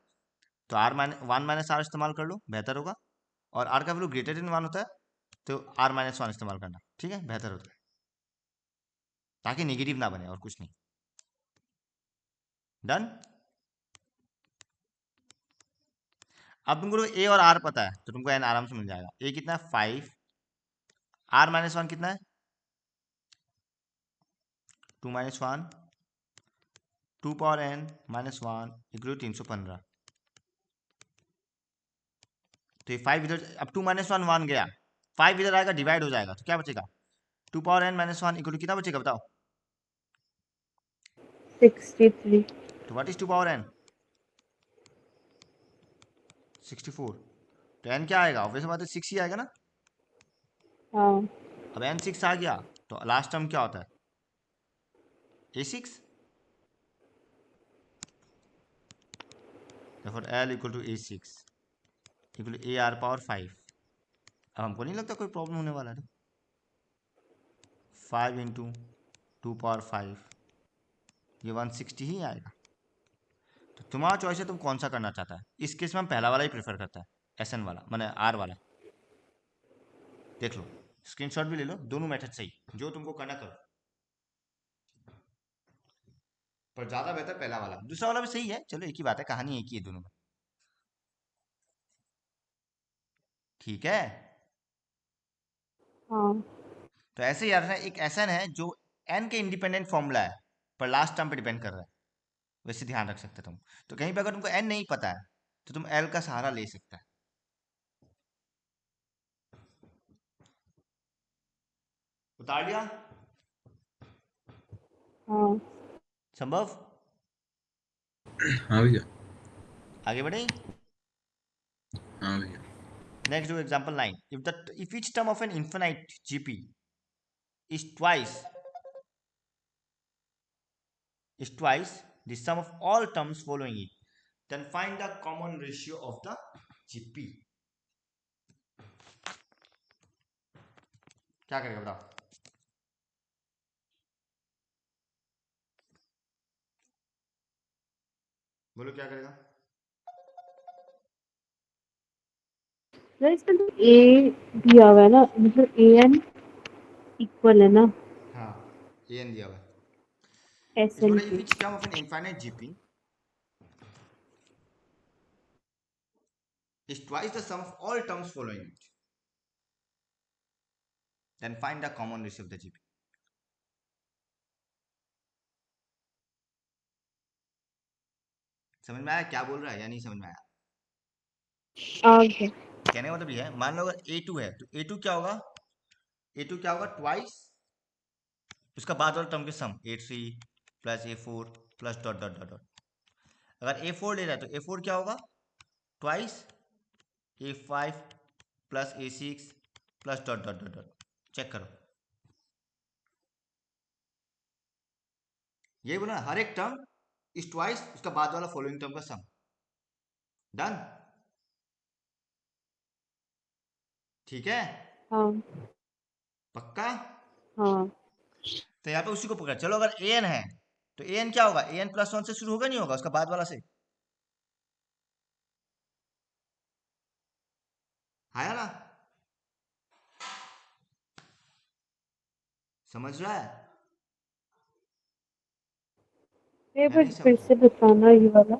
तो आर माइनस 1 माइनस आर इस्तेमाल कर लो, बेहतर होगा। और आर का वैल्यू ग्रेटर देन 1 होता है तो आर माइनस 1 इस्तेमाल करना, ठीक है, बेहतर होता है, ताकि नेगेटिव ना बने, और कुछ नहीं। डन। अब तुमको ए और आर पता है तो तुमको एन आराम से मिल जाएगा। ए कितना है? 5, आर माइनस 1 कितना है? 2 minus 1, 2 power N minus 1 equal 315। तो ये 5 इधर, अब 2 माइनस 1 1 गया, 5 इधर आएगा, डिवाइड हो जाएगा, तो क्या बचेगा? 2 पावर एन माइनस 1 इक्वल कितना बचेगा बताओ? 63. तो व्हाट इज 2 पावर एन? 64। तो एन क्या आएगा? ऑब्वियस बात है 6 ही आएगा ना। हाँ. अब एन 6 आ गया तो लास्ट टर्म क्या होता है? a6, therefore l equal to a6, equal A R power 5। अब हमको नहीं लगता कोई प्रॉब्लम होने वाला है। 5 इंटू 2 पावर 5, ये 160 ही आएगा। तो तुम्हारा चॉइस है, तुम कौन सा करना चाहता है। इस केस में हम पहला वाला ही प्रेफर करता है, एस एन वाला, मैंने आर वाला। देख लो, स्क्रीनशॉट भी ले लो, दोनों मेथड सही, जो तुमको करना करो, पर ज़्यादा बेहतर पहला वाला। दूसरा वाला भी सही है, चलो एक ही बात है, कहानी एक ही है दोनों में। ठीक है। हाँ तो ऐसे ही यार है, एक एस एन है जो एन के इंडिपेंडेंट फॉर्मूला है, पर लास्ट टर्म पे डिपेंड कर रहा है, वैसे ध्यान रख सकते हो तुम। तो कहीं पे अगर तुमको एन नहीं पता है तो तुम एल का सहारा ले सकता है। उतार लिया। हाँ संभव। हाँ भैया। आगे बढ़े। हाँ भैया। Next do example 9. If each term of an infinite GP is twice the sum of all terms following it, then find the common ratio of the GP. क्या करेगा बताओ। बोलो क्या करेगा। सर इसमें तो ए दिया हुआ है ना, मतलब ए एन इक्वल है ना हाँ, ए एन दिया हुआ है। एस इस एन बोला if के। each term of an infinite GP is twice the sum of all terms following it, then find the common ratio of the GP. समझ में आया क्या बोल रहा है या नहीं समझ में आया। आगे कहने का मतलब ये है, मान लो अगर A2 है तो A2 क्या होगा, A2 क्या होगा, ट्वाइस उसका बाद वाला टर्म के sum, A3 plus A4 plus dot dot dot dot. अगर A4 ले रहा है तो A4 क्या होगा, twice A5 plus A6 plus dot dot dot dot. Check करो, यही बोला हर एक टर्म इस ट्वाइस उसका बाद वाला फॉलोइंग टर्म का सम। डन। ठीक है। हाँ पक्का। हाँ तो यहाँ पे उसी को पकड़ चलो, अगर ए एन है तो ए एन क्या होगा, ए एन प्लस 1 से शुरू होगा नहीं होगा उसका बाद वाला से, आया ना। समझ रहा है ये या बट नहीं फिर समझ रहा। से बताना ये वाला।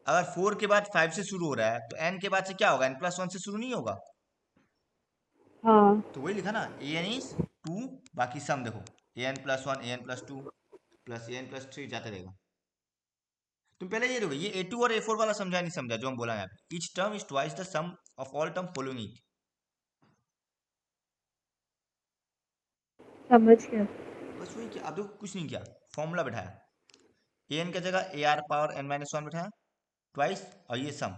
अगर 4 के बाद 5 से शुरू हो रहा है तो एन के बाद से क्या होगा, एन प्लस 1 से शुरू नहीं होगा। हाँ तो वही लिखा ना, ए एन इज 2, बाकी सम देखो, A N plus 1 A N plus 2 plus A N plus 3 जाते रहेगा। तुम पहले ये देखो, ये A2 और A4 वाला समझा नहीं समझा जो हम बोला यहाँ पे, each term is twice the sum of all term following it. समझ गया। बस वही किया, अब देखो कुछ नहीं किया, फॉर्मूला बैठाया, ए एन की जगह a are power N minus 1 बैठाया ट्वाइस, और ये सम।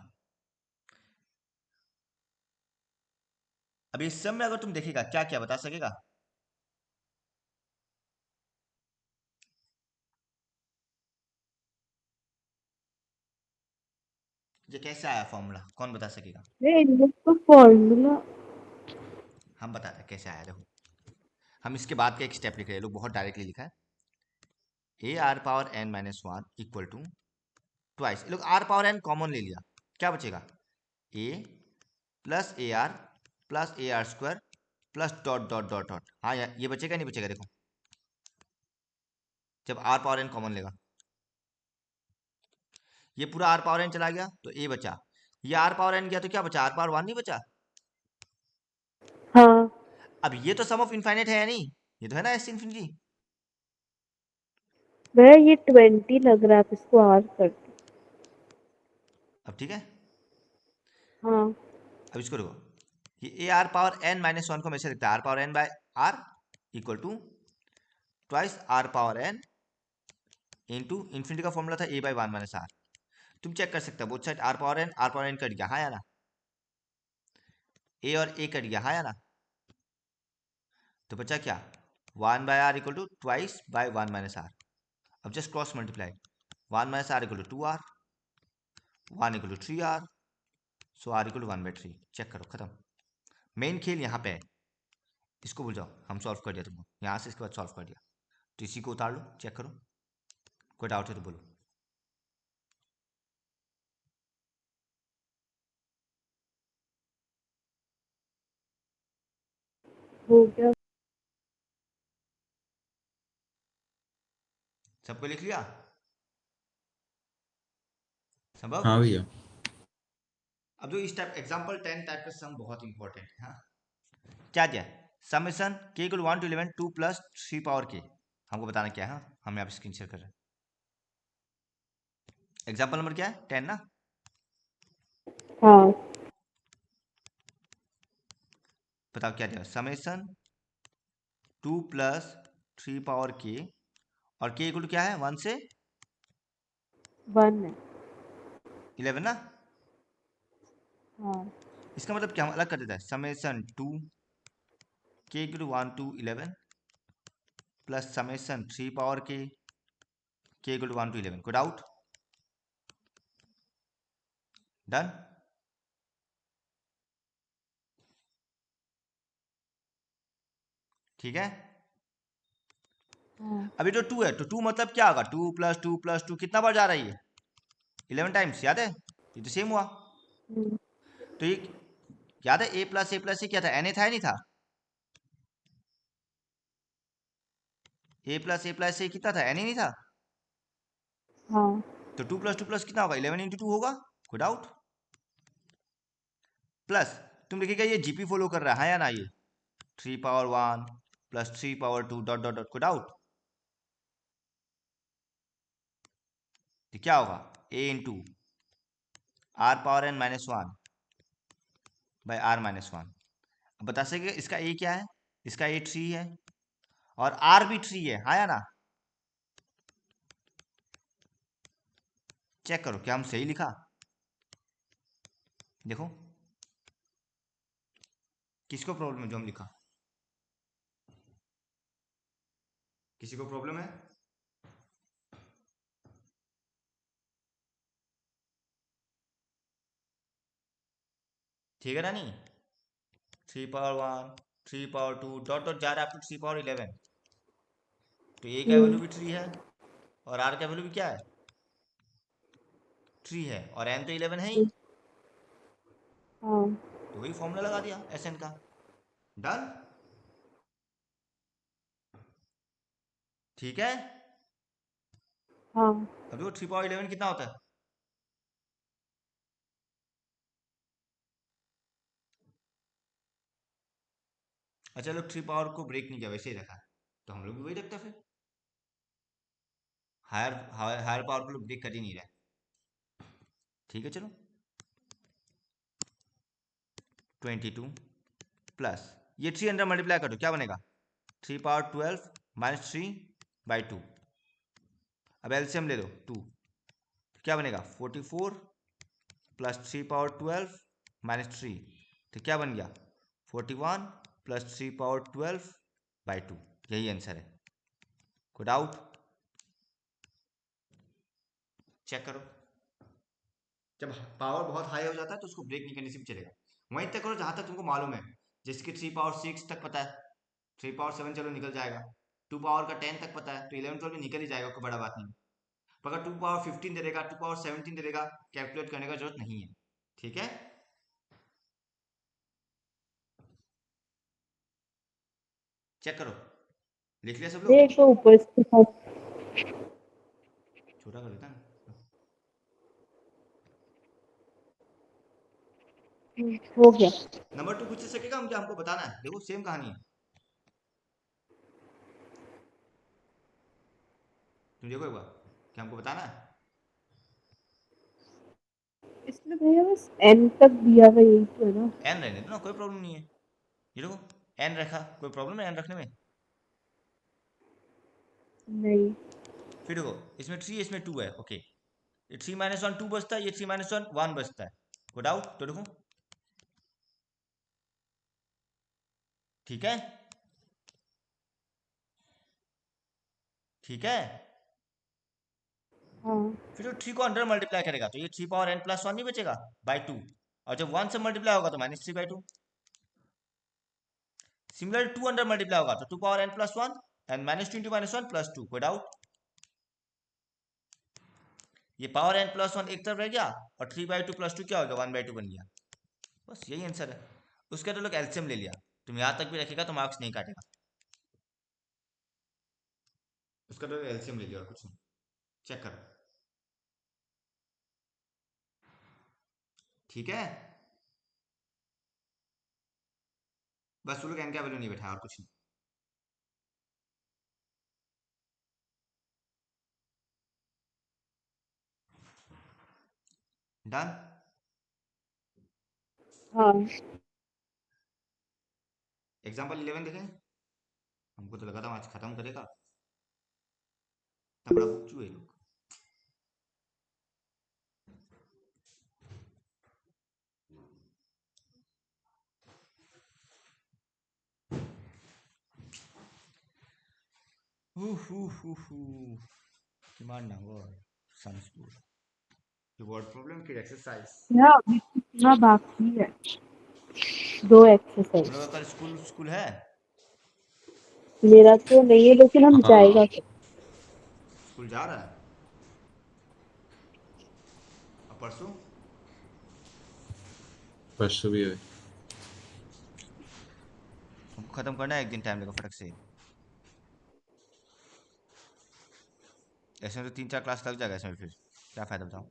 अब इस सम में अगर तुम देखेगा क्या क्या बता सकेगा। ये कैसे आया फॉर्मूला, कौन बता सकेगा। ये इन लोग का फॉर्मूला। हम बताते हैं कैसे आया, देखो हम इसके बाद का एक स्टेप लिख रहे हैं, लोग बहुत डायरेक्टली लिखा है, A are power N minus 1 equal to twice, लोग आर पावर एन कॉमन ले लिया, क्या बचेगा, A plus A R plus A R square plus dot dot dot dot. हाँ यार ये बचेगा नहीं बचेगा, देखो जब आर पावर एन कॉमन लेगा, ये पूरा आर पावर एन चला गया तो ए बचा, ये आर पावर एन गया तो क्या बचा, आर पावर 1 नहीं बचा। हाँ अब ये तो सम ऑफ इनफाइनाइट है या नहीं, ये तो है ना एस इनफिनिटी। वह ये 20 लग रहा है, आप इसको आर कर दो। अब ठीक है। हाँ अब इसको देखो, ये a are power N minus 1 को हमेशा लिखता है are power N by are equal to twice r power n into infinity का फॉर्मूला था ए बाई 1 माइनस आर। तुम चेक कर सकते हो both side r power n cut गया, हाँ या ना, ए और ए कट गया, हाँ या ना। तो बचा क्या, 1 by are equal to twice by 1 minus R. अब just cross multiply, 1 minus R equal to 2 R, 1 equal to 3 R, so r equal to 1/3। Check करो, खत्म। मेन खेल यहाँ पे है, इसको भूल जाओ, हम सॉल्व कर दिया तुमको यहाँ से, इसके बाद सॉल्व कर दिया। तो इसी को उतार लो, चेक करो, कोई डाउट है तो बोलो। हो गया। सबको लिख लिया संभव? हाँ भैया। अब जो इस टाइप एग्जांपल 10 टाइप का सम बहुत इंपॉर्टेंट है। हाँ, क्या दिया है? Summation k equal 1 to 11 2 plus 3 power k, हमको बताना क्या है। हाँ, हम यहाँ पे स्क्रीन शेयर कर रहे हैं। एग्जांपल नंबर क्या है? 10 ना। हाँ। बताओ क्या दिया? समेशन 2 प्लस 3 पावर k, और k इक्वल क्या है? 1 से 1 है। 11 ना। हाँ। इसका मतलब क्या, हम अलग कर देता है। Summation 2 k equal 1 to 11 plus summation 3 power k equal 1 to 11। कोई डाउट? डन। ठीक है। हाँ। अभी जो 2 है, तो 2 मतलब क्या होगा? 2 प्लस 2 कितना बार जा रहा है ये? 11 टाइम्स, याद है? ये तो सेम हुआ। हम्म, तो ये याद है, ए प्लस ए क्या था? एन ए था या नहीं था? ए प्लस ए कितना था? एन ए नहीं था? हाँ। तो 2 प्लस कितना होगा? 11 इंटू 2 होगा। कोई डाउट? प्लस तुम देखिएगा ये जीपी फॉलो कर रहा है या ना, ये 3 power 1 plus 3 power 2 dot dot dot. कोई डाउट? तो क्या होगा? A into R power N minus 1 by R minus 1। अब बता सके इसका ए क्या है? इसका ए 3 है, और आर भी 3 है, हाँ या ना? चेक करो क्या हम सही लिखा। देखो किसको प्रॉब्लम है जो हम लिखा? किसी को प्रॉब्लम है? ठीक है ना? नहीं, 3 पावर 1 3 पावर 2 डॉट डॉट जा रहा है आप 3 पावर 11। तो ए का वैल्यू हम्म, भी 3 है, और आर का वैल्यू भी क्या है? 3 है, और एन तो 11 है ही। हाँ। तो वही फॉर्मूला लगा दिया एस एन का। डन। ठीक है। हाँ। अब देखो 3 पावर 11 कितना होता है? अच्छा लोग 3 पावर को ब्रेक नहीं किया, वैसे ही रखा है, तो हम लोग भी वही रखते हैं फिर। हायर हायर पावर को लोग ब्रेक कर ही नहीं रहे। ठीक है, चलो 22 प्लस ये 3 अंडर मल्टीप्लाई कर दो, क्या बनेगा? 3 पावर 12 माइनस 3 बाई 2। अब एलसीएम ले लो 2, तो क्या बनेगा? 44 प्लस 3 पावर 12 माइनस 3, तो क्या बन गया? 41 प्लस 3 पावर 12 बाई 2। यही आंसर है। कोई डाउट? चेक करो। जब पावर बहुत हाई हो जाता है तो उसको ब्रेक नहीं करने से भी चलेगा। वहीं तक करो जहां तक तुमको मालूम है। जैसे कि 3 पावर 6 तक पता है, 3 पावर 7 चलो निकल जाएगा, 2 पावर का 10 तक पता है, तो 11 12 भी निकल ही जाएगा, कोई बड़ा बात नहीं। पर अगर 2 पावर 15 दे देगा, 2 पावर 17 दे देगा, कैलकुलेट करने का जरूरत नहीं है। ठीक है। चेक करो, लिख लिया सब लोग? देखो ऊपर इसके साथ। छोटा कर देता ना। हो गया। नंबर 2 पूछ सकेगा हम, क्या हमको बताना है? देखो सेम कहानी है, तुम देखो एक बार, क्या हमको बताना है? इसमें भैया बस एन तक दिया हुआ, यही तो है ना। एन रहने दो ना, कोई प्रॉब्लम नहीं है। ये देखो एन रखा, कोई प्रॉब्लम है एन रखने में? नहीं। फिर देखो इसमें 3 इसमें 2 है, ओके। ये 3 माइनस 1 2 बचता है, ये 3 माइनस 1 1 बचता है। कोई डाउट? तो देखो, ठीक है। ठीक है। हाँ। फिर जो 3 को अंडर मल्टीप्लाई करेगा तो ये 3 पावर n प्लस 1 नहीं बचेगा बाई 2। और जब 1 से मल्टीप्लाई होगा तो -3/2। सिमिलर 2 अंडर मल्टीप्लाई होगा तो 2 power n plus 1 and -2 into -1 plus 2। कोई डाउट? ये पावर n प्लस 1 एक तरफ रह गया और 3/2 प्लस 2 क्या हो गया, 1/2 बन गया। बस यही आंसर है। उसके तो लोग एलसीएम ले लिया। तुम यहाँ तक भी रखेगा तो मार्क्स नहीं काटेगा। उसका तो एलसीएम ले लिया और कुछ नहीं। चेक करो। ठीक है, बस वो लोग एन का वैल्यू नहीं बैठा और कुछ नहीं। डन। हाँ एग्जाम्पल 11 देखें। हमको तो लगा था आज खत्म करेगा, तगड़ा बुक ये लोग। डिमांड ना वो सन स्कूल कीबोर्ड प्रॉब्लम की एक्सरसाइज। यार अभी तो पूरा बाकी है, 2 तुम एक्सरसाइज। लोग का कल स्कूल स्कूल है? मेरा तो नहीं है लेकिन हम हाँ जाएगा फिर। स्कूल जा रहा है? और परसों? परसों भी है। हमको खत्म करना है, एक दिन टाइम लगेगा फटक से। ऐसे में तो 3-4 क्लास लग जाएगा, इसमें फिर क्या फायदा बताओ।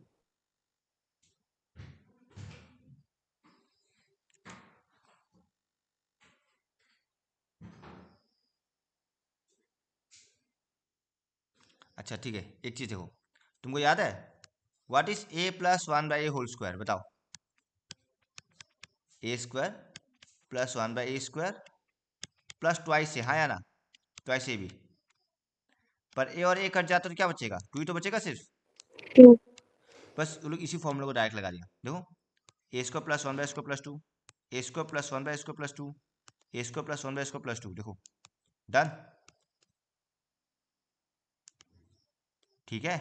अच्छा ठीक है, एक चीज देखो, तुमको याद है what is a plus 1/a whole square? बताओ। a square plus 1/a square plus twice A, हाँ या ना? ट्वाइस ए भी। पर a और a कट जाता तो क्या बचेगा? 2 ही तो बचेगा सिर्फ। 2। बस वो लोग इसी फॉर्मूले को डायरेक्ट लगा दिया। देखो, a स्क्वायर प्लस 1/स्क्वायर प्लस 2, a स्क्वायर प्लस 1/स्क्वायर प्लस 2, a स्क्वायर प्लस 1/स्क्वायर प्लस 2। देखो, डन। ठीक है,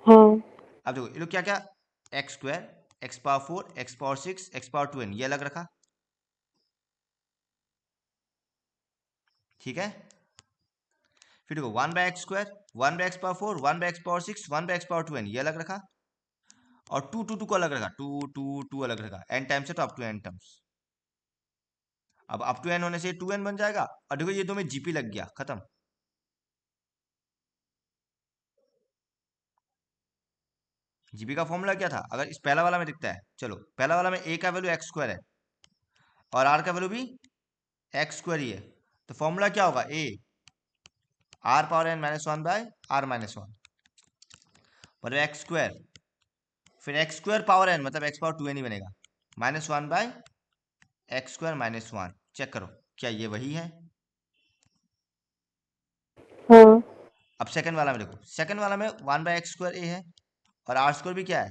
हाँ अब देखो ये लोग क्या क्या, x square, x power 4, x power 6, x power 2n ये अलग रखा। ठीक है, फिर देखो 1/x square, 1/x power 4, 1/x power 6, 1/x power 2n ये अलग रखा। और 2 को अलग रखा, 2 अलग रखा। n टाइम्स है तो अप टू n टर्म्स। अब अप टू n होने से 2n बन जाएगा। और देखो ये दो में जीपी लग गया, खत्म। जीपी का फॉर्मूला क्या था? अगर इस पहला वाला में दिखता है, चलो पहला वाला में a का वैल्यू एक्स स्क्वायर है और r का वैल्यू भी एक्स स्क्वायर ही है, तो फॉर्मूला क्या होगा? a r power n minus 1/r-1 पर एक्स स्क्वायर, फिर एक्स स्क्वायर पावर n मतलब एक्स पावर 2n ही बनेगा, -1/x² - 1। चेक करो क्या ये वही है? हाँ अब सेकंड वाला में देखो, सेकंड वाला में 1/x² a है और आर स्क्वायर भी क्या है?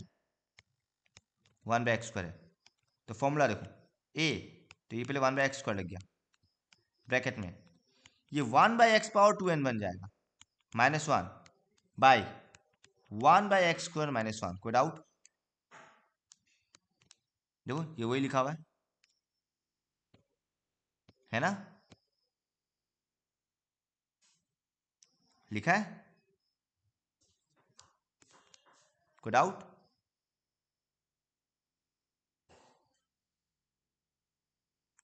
1/x² है। तो फॉर्मूला देखो a, तो ये पहले 1/x² लग गया ब्रैकेट में, ये 1/x⁴ बन जाएगा -1/1/x² - 1। कोई डाउट? देखो ये वही लिखा हुआ है ना? लिखा है, कोई डाउट?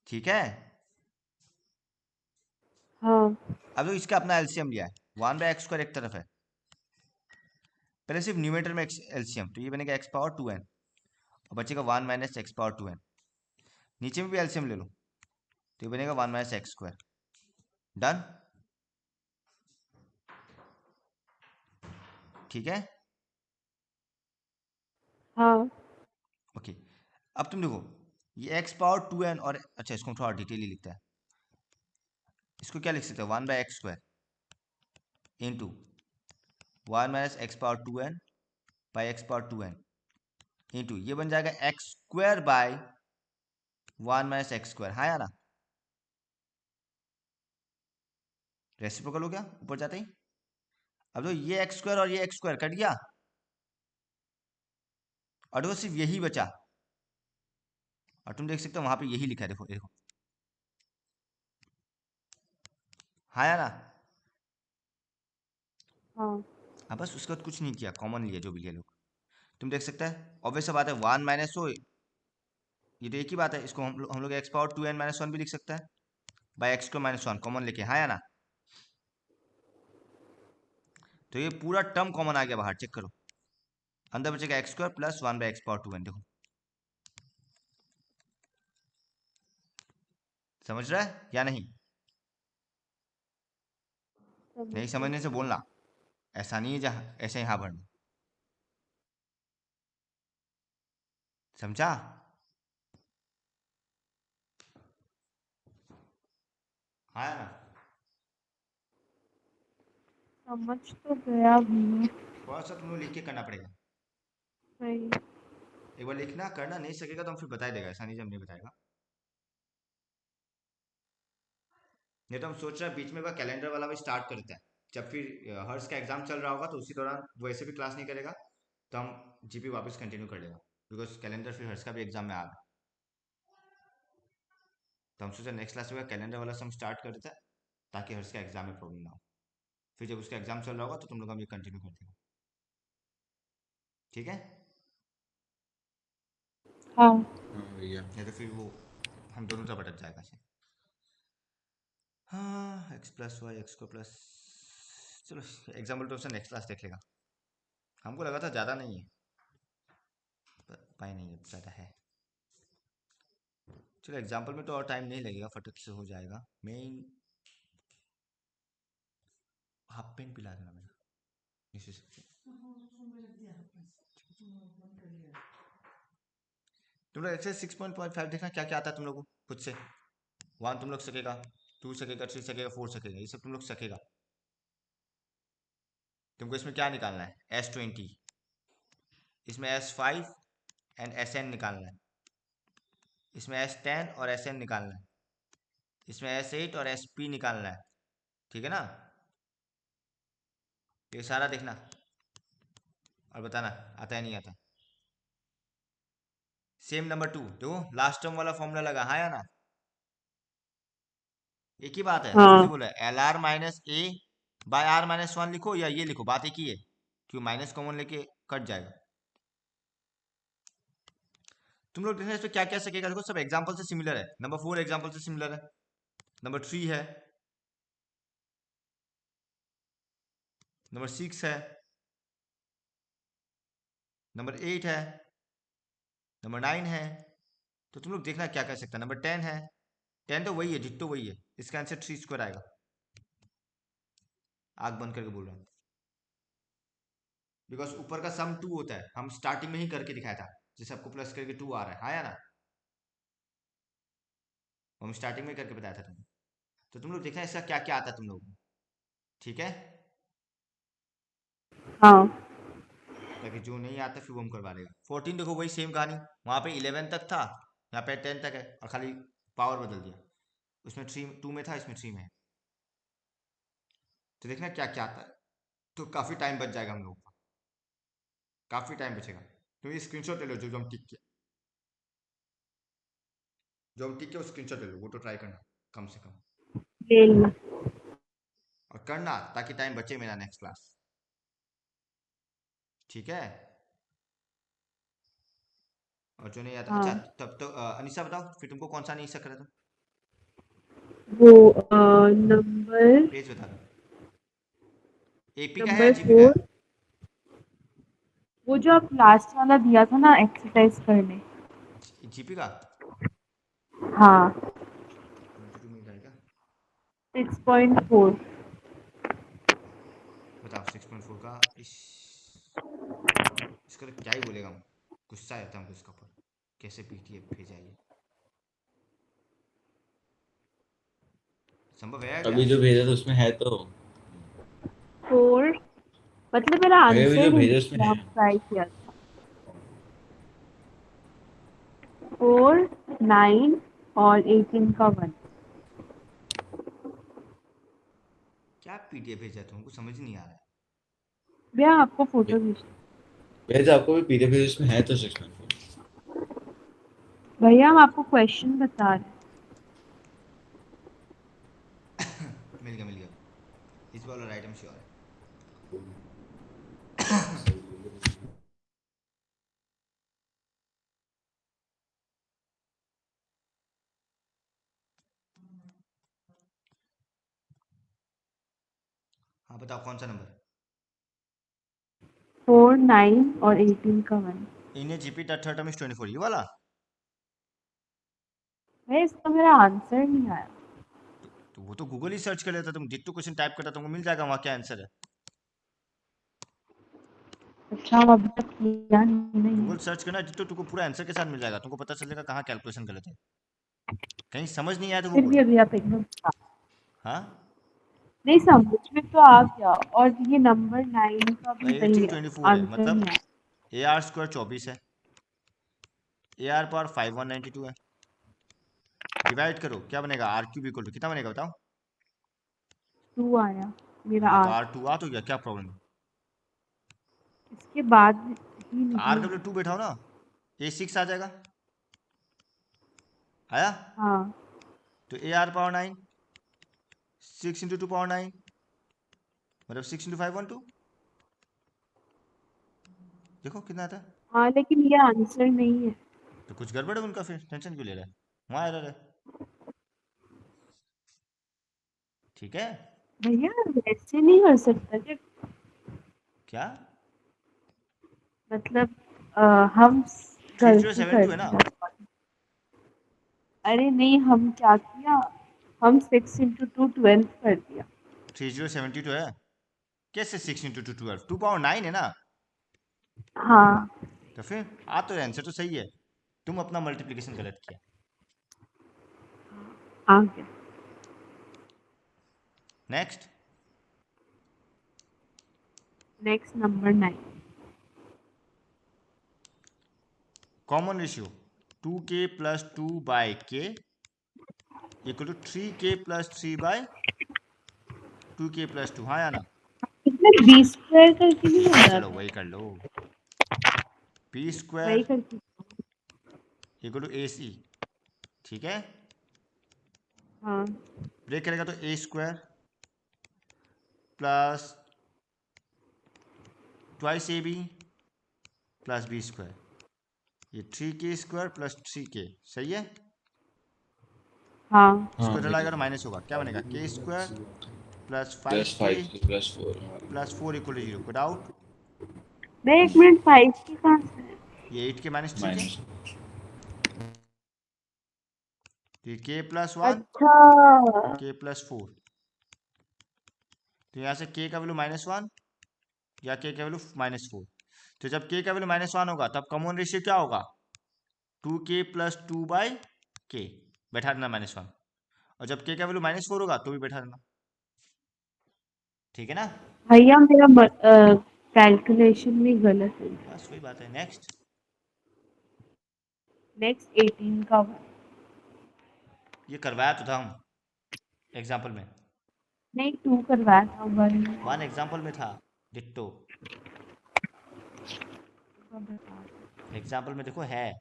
ठीक है, हाँ अब तो इसका अपना एलसीएम लिया है। 1/x² एक तरफ है, पहले सिर्फ न्यूमेटर में एलसीएम, तो ये बनेगा x पावर 2n और बचेगा 1 - x पावर 2n। नीचे में भी एलसीएम ले लो तो ये बनेगा 1 - x²। डन। ठीक है, हाँ ओके। अब तुम देखो ये x पावर 2n और अच्छा इसको थोड़ा डिटेल ही लिखता है। इसको क्या लिख सकते हैं? 1/x² into 1 - x power 2n by x power 2n into ये बन जाएगा x² बाय 1 - x²। हाँ या ना? रेसिप्रोकल हो गया ऊपर जाते ही। अब तो ये x² और ये x² कट गया, और देखो सिर्फ यही बचा, और तुम देख सकते हो वहां पे यही लिखा है, देखो देखो, हाँ या ना? हाँ हाँ, बस उसके बाद कुछ नहीं किया, कॉमन लिया जो भी लिया लोग। तुम देख सकते हैं ऑब्वियस बात है, 1 - ओ, ये तो एक ही बात है, इसको हम लोग एक्स पावर 2n - 1 भी लिख सकते हैं, बाय x² - 1 कॉमन लेके, हाँ या ना? तो ये पूरा टर्म कॉमन आ गया बाहर, चेक करो, अंदर बचेगा x² + 1/x⁴ देखो, समझ रहा है या नहीं? समझ नहीं गई। समझने से बोलना, ऐसा नहीं है जहाँ ऐसे यहाँ भरना, समझा? हाँ या ना? समझ तो गया भी। थोड़ा सा तुम लोग लिख के करना पड़ेगा, सही। एक बार लिखना, करना नहीं सकेगा तो हम फिर बता देगा, ऐसा नहीं, जब नहीं बताएगा। नहीं तो हम सोच रहे हैं बीच में वह कैलेंडर वाला भी स्टार्ट करते हैं, जब फिर हर्ष का एग्जाम चल रहा होगा तो उसी दौरान वो ऐसे भी क्लास नहीं करेगा, तो हम जीपी वापस कंटिन्यू कर लेगा, बिकॉज कैलेंडर फिर हर्ष का भी एग्जाम में आ रहा है। तो हम सोचा नेक्स्ट क्लास में कैलेंडर वाला से हम स्टार्ट कर देते हैं, ताकि हर्ष का एग्जाम में प्रॉब्लम ना हो, फिर जब उसका एग्जाम चल रहा होगा तो तुम लोग हम ये कंटिन्यू कर देगा, ठीक है? हाँ हाँ भैया। नहीं तो फिर वो हम दोनों का भटक जाएगा से। हाँ, x+y x², चलो एग्जाम्पल तो उससे नेक्स्ट क्लास देख लेगा, हमको लगा था ज़्यादा नहीं है, पर पाई नहीं है, ज़्यादा है। चलो एग्जाम्पल में तो और टाइम नहीं लगेगा, फटक से हो जाएगा। मेन हाफ पेन पिला देना मेरा, इसी से। तुम लोग एक्सरसाइज 6.5 देखना क्या क्या आता है तुम लोग को खुद से, 1 तुम लोग सकेगा, 2 सकेगा, 3 सकेगा, 4 सकेगा, ये सब तुम लोग सकेगा। तुमको इसमें क्या निकालना है, S20, इसमें S5 एंड SN निकालना है, इसमें S10 और SN निकालना है, इसमें S8 और SP निकालना है, ठीक है ना? ये सारा देखना और बताना आता है नहीं आता। सेम नंबर 2 देखो, लास्ट टर्म वाला फॉर्मूला लगा, हाँ या ना? एक ही बात है, हम फिर से हाँ बोला LR-A/R-1 लिखो या ये लिखो, बात एक ही है, क्यों माइनस कॉमन लेके कट जाएगा। तुम लोग देखना इसमें क्या क्या सकेगा, देखो सब एग्जांपल से सिमिलर है, नंबर 4 एग्जांपल से सिमिलर है, नंबर 3 है, नंबर 6 है, नंबर 8 है, नंबर 9 है। तो तुम लोग देखना क्या कर सकता है, नंबर 10 है, 10 तो वही है, डिट्टो वही है, इसका आंसर 3² आएगा, आग बंद करके बोल रहा हूँ, बिकॉज ऊपर का सम 2 होता है, हम स्टार्टिंग में ही करके दिखाया था, जैसे आपको प्लस करके 2 आ रहा है, हाँ या ना? हम स्टार्टिंग में करके बताया था तुमको, तो तुम लोग देखना इसका क्या क्या आता है तुम लोग को, ठीक है? हाँ ताकि जो नहीं आता फिर वो हम करवा देगा। 14 देखो वही सेम कहानी, वहाँ पे 11 तक था, यहाँ पे 10 तक है, और खाली पावर बदल दिया, उसमें 2 में था, इसमें 3 में है। तो देखना क्या क्या आता है, तो काफ़ी टाइम बच जाएगा हम लोग का, काफ़ी टाइम बचेगा। तो ये स्क्रीनशॉट ले लो, जो जो हम टिक किया, जो हम टिक किया वो स्क्रीनशॉट ले लो, वो तो ट्राई करना कम से कम, ले लिया। और करना ताकि टाइम बचे मेरा नेक्स्ट क्लास, ठीक है? और जो नहीं आता, अच्छा हाँ तब तो अनिशा बताओ फिर तुमको कौन सा नहीं सक रहा था, वो नंबर पेज बता दो, एपी का है या नंबर जीपी का 4, है? वो जो आप लास्ट वाला दिया था ना एक्सरसाइज करने। जीपी का हाँ 22 मिल जाएगा, 6.4। बताओ 6.4 का इसका तो क्या ही बोलेगा हम, गुस्सा आता है हमको इसका ऊपर, कैसे पीटीएफ भेजा ये, संभव है क्या? अभी जो भेजा था उसमें है तो। 4 मतलब मेरा भैया अभी आंसर जो ही भेजा उसमें है। बहुत ट्राई किया था। 4, 9 और 18 का 1। क्या पीटीएफ भेजा तुमको समझ नहीं आ रहा है? भैया आपको फोटो भे- भेज। वैसे आपको भी पीरियड फिजिक्स में है तो 6.4। भैया हम आपको क्वेश्चन बता रहे हैं। मिल गया इस वाला राइट हम श्योर है। हाँ बताओ कौन सा नंबर। 4, 9 और 18 का 1। In GP third term is 24 ये वाला। भैया इसका मेरा आंसर नहीं आया। तो वो तो गूगल ही सर्च कर लेता, तुम डिट्टो क्वेश्चन टाइप करता तुमको मिल जाएगा वहाँ क्या आंसर है। अच्छा हम अभी तक किया नहीं है। गूगल सर्च करना डिट्टो, तुमको पूरा आंसर के साथ मिल जाएगा, तुमको पता चलेगा कहाँ कैलकुलेशन गलत है। कहीं समझ नहीं आया तो वो फिर भी बोलो। अभी आप एकदम हाँ नहीं, समझ में तो आ गया। और ये नंबर 9 का भी वही 18 है, 24 है, आंसर मतलब नहीं आया। ए आर स्क्वायर 24 है, ए आर पावर 5192 है। डिवाइड करो क्या बनेगा, आर क्यूब इक्वल टू कितना बनेगा बताओ। 2 आया मेरा हाँ तो आर। आर टू आ तो गया, क्या प्रॉब्लम है। इसके बाद ही तो नहीं आर डब्ल्यू है। टू बैठाओ ना, ए सिक्स आ जाएगा। आया। हाँ तो A R power 9, 6 into 2 power 9, मतलब 6 इंटू 512। देखो कितना आता है। हाँ, लेकिन ये आंसर नहीं है। तो कुछ गड़बड़ है उनका, फिर टेंशन क्यों ले रहा है, वहाँ एरर है। ठीक है। भैया वैसे नहीं कर सकता क्या? क्या मतलब हम गलती कर 3072 है ना। दिया। अरे नहीं, हम क्या किया, हम 6 इंटू 2 12 कर दिया। 3072 है, कैसे 6 इंटू 2 12, 2 पावर 9 है ना। हाँ तो फिर आ तो आंसर तो सही है, तुम अपना मल्टीप्लिकेशन गलत किया। आ गया। Next. Next number 9। Common ratio 2k plus 2 by K equal to 3k plus 3 by 2k plus 2, हाँ या ना। इसमें बी स्क्वायर करके नहीं हो चलो जाता? वही कर लो, पी वही स्क्वायर करके। Equal to A C. ठीक है, हाँ ब्रेक करेगा तो A square plus twice A B plus B square, ये 3k स्क्वायर प्लस 3k, सही है। हाँ। हाँ स्क्वायर वही लगाएगा तो माइनस होगा, क्या बनेगा k square plus plus 5k 5 plus 4 plus 4 equal to zero, put out. मैं 1 मिनट 5 की कहाँ से है? ये 8 के माइनस 3 के, माइनस। तो ये के प्लस 1 अच्छा। के प्लस 4, तो यहाँ से के का वैल्यू -1 या के का वैल्यू -4। तो जब के का वैल्यू -1 होगा तब कॉमन रेशियो क्या होगा, 2k प्लस 2 बाई के, बैठा देना -1। और जब के का वैल्यू -4 होगा तो भी बैठा देना, ठीक है ना। भैया मेरा कैलकुलेशन में गलत है। बस वही बात है। नेक्स्ट। नेक्स्ट 18 का 1। ये करवाया तो था हम एग्जाम्पल में, नहीं 2 करवाया था 1 वन एग्जाम्पल में था, डिट्टो का बता। एग्जाम्पल में देखो है।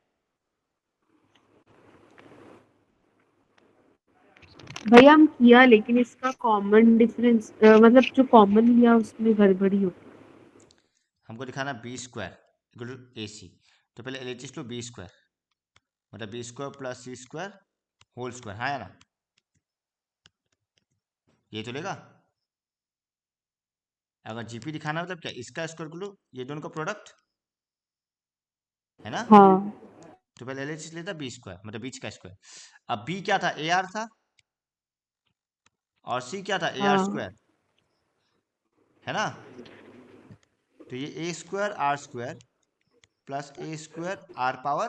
भैया हम किया, लेकिन इसका कॉमन डिफरेंस मतलब जो कॉमन लिया उसमें गड़बड़ी हो गई। हमको दिखाना B square equal to A सी, तो पहले एल एच एस लो बी स्क्वायर, मतलब बी स्क्वायर प्लस सी स्क्वायर होल स्क्वायर, हाँ या ना, ये तो लेगा। अगर जीपी दिखाना मतलब क्या, इसका स्क्वायर कर लो ये दोनों का प्रोडक्ट, है ना। हाँ तो पहले एल एच एस लेता बी स्क्वायर, मतलब बीच का स्क्वायर। अब बी क्या था, ए आर था, और सी क्या था, ए आर हाँ स्क्वायर, है ना। तो ये A square R square plus A square R power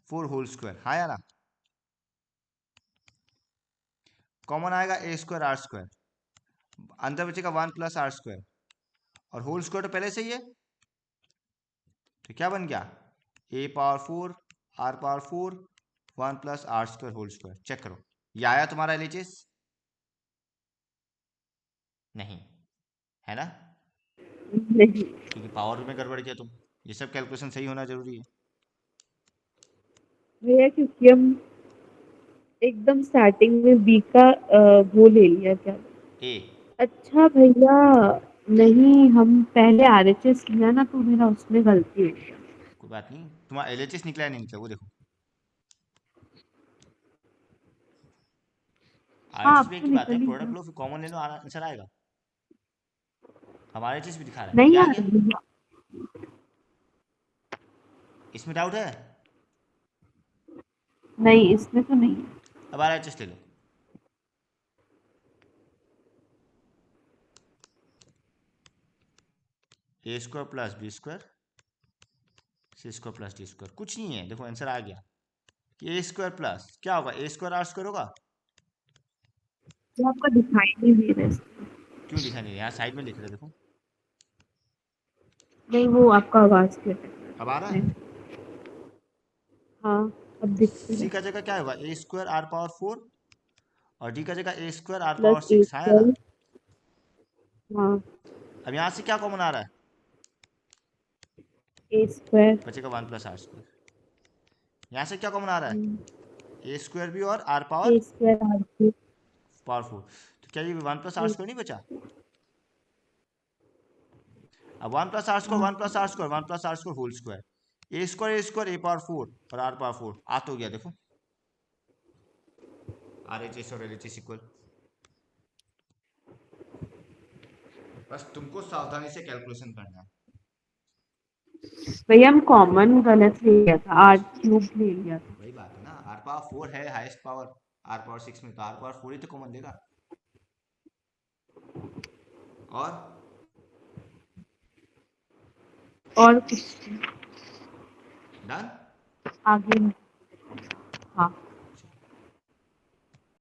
4 whole square, हाँ या ना। कॉमन आएगा ए स्क्वायर आर स्क्वायर, अंदर बचेगा 1 प्लस आर स्क्वायर, और होल स्क्वायर तो पहले से ही है, तो क्या बन गया, A power 4 R power 4 1 plus are square whole square. Check करो ये आया तुम्हारा एलएचएस, नहीं, है ना। नहीं क्योंकि पावर में गड़बड़ किया तुम। ये सब कैलकुलेशन सही होना जरूरी है। भैया, क्योंकि हम एकदम स्टार्टिंग में बी का वो ले लिया क्या। ए अच्छा भैया, नहीं, हम पहले आरएचएस लिया ना, तो मेरा उसमें गलती हो गया। कोई बात नहीं, तुम्हारा एलएचएस निकला है नहीं निकला वो देखो। हाँ, आरएचएस अब भी एक तो ही बात है, निकल ही प्रोडक्ट गया। लो फिर कॉमन ले लो, आंसर आएगा। हमारा एलएचएस भी दिखा रहा है, ये नहीं आ आ गया। रहा भैया। इसमें डाउट है? नहीं, इसमें तो नहीं है। अब आरएचएस ले लो। ए स्क्वायर प्लस बी स्क्वायर सी स्क्वायर प्लस डी स्क्वायर, कुछ नहीं है, देखो आंसर आ गया कि ए स्क्वायर प्लस क्या होगा, ए स्क्वायर आर स्क्वायर होगा। वो आपका दिखाई नहीं दे रहा है इसमें। क्यों दिखा नहीं, यहाँ साइड में लिख रहे देखो। नहीं, वो आपका आवाज के अब आ रहा है। है। हाँ, अब दिख भी रहा सी है। का जगह क्या होगा, ए स्क्वायर आर पावर 4, और डी का जगह ए स्क्वायर आर प्लस पावर ए 6 आया ना। स्क्वायर। हाँ, अब यहाँ से क्या कॉमन आ रहा है, ए स्क्वायर। बचेगा 1 प्लस आर स्क्वायर। यहाँ से क्या कॉमन आ रहा है, ए स्क्वायर भी और r power a square r cube. Power 4। तो क्या ये 1 प्लस आर स्क्वायर नहीं बचा। अब 1 plus are square 1 plus are square 1 plus are square whole square, a square a power 4 और आर पावर 4 आ तो गया देखो। आर एच एस और एल एच एस इक्वल। बस तुमको सावधानी से कैलकुलेशन करना है। भैया, हम कॉमन गलत ले लिया था, आर क्यूब ले लिया था। वही बात है ना, आर पावर 4 है हाईएस्ट पावर, आर पावर 6 में तो आर पावर 4 ही तो कॉमन लेगा। और और कुछ डन। आगे नहीं। हाँ।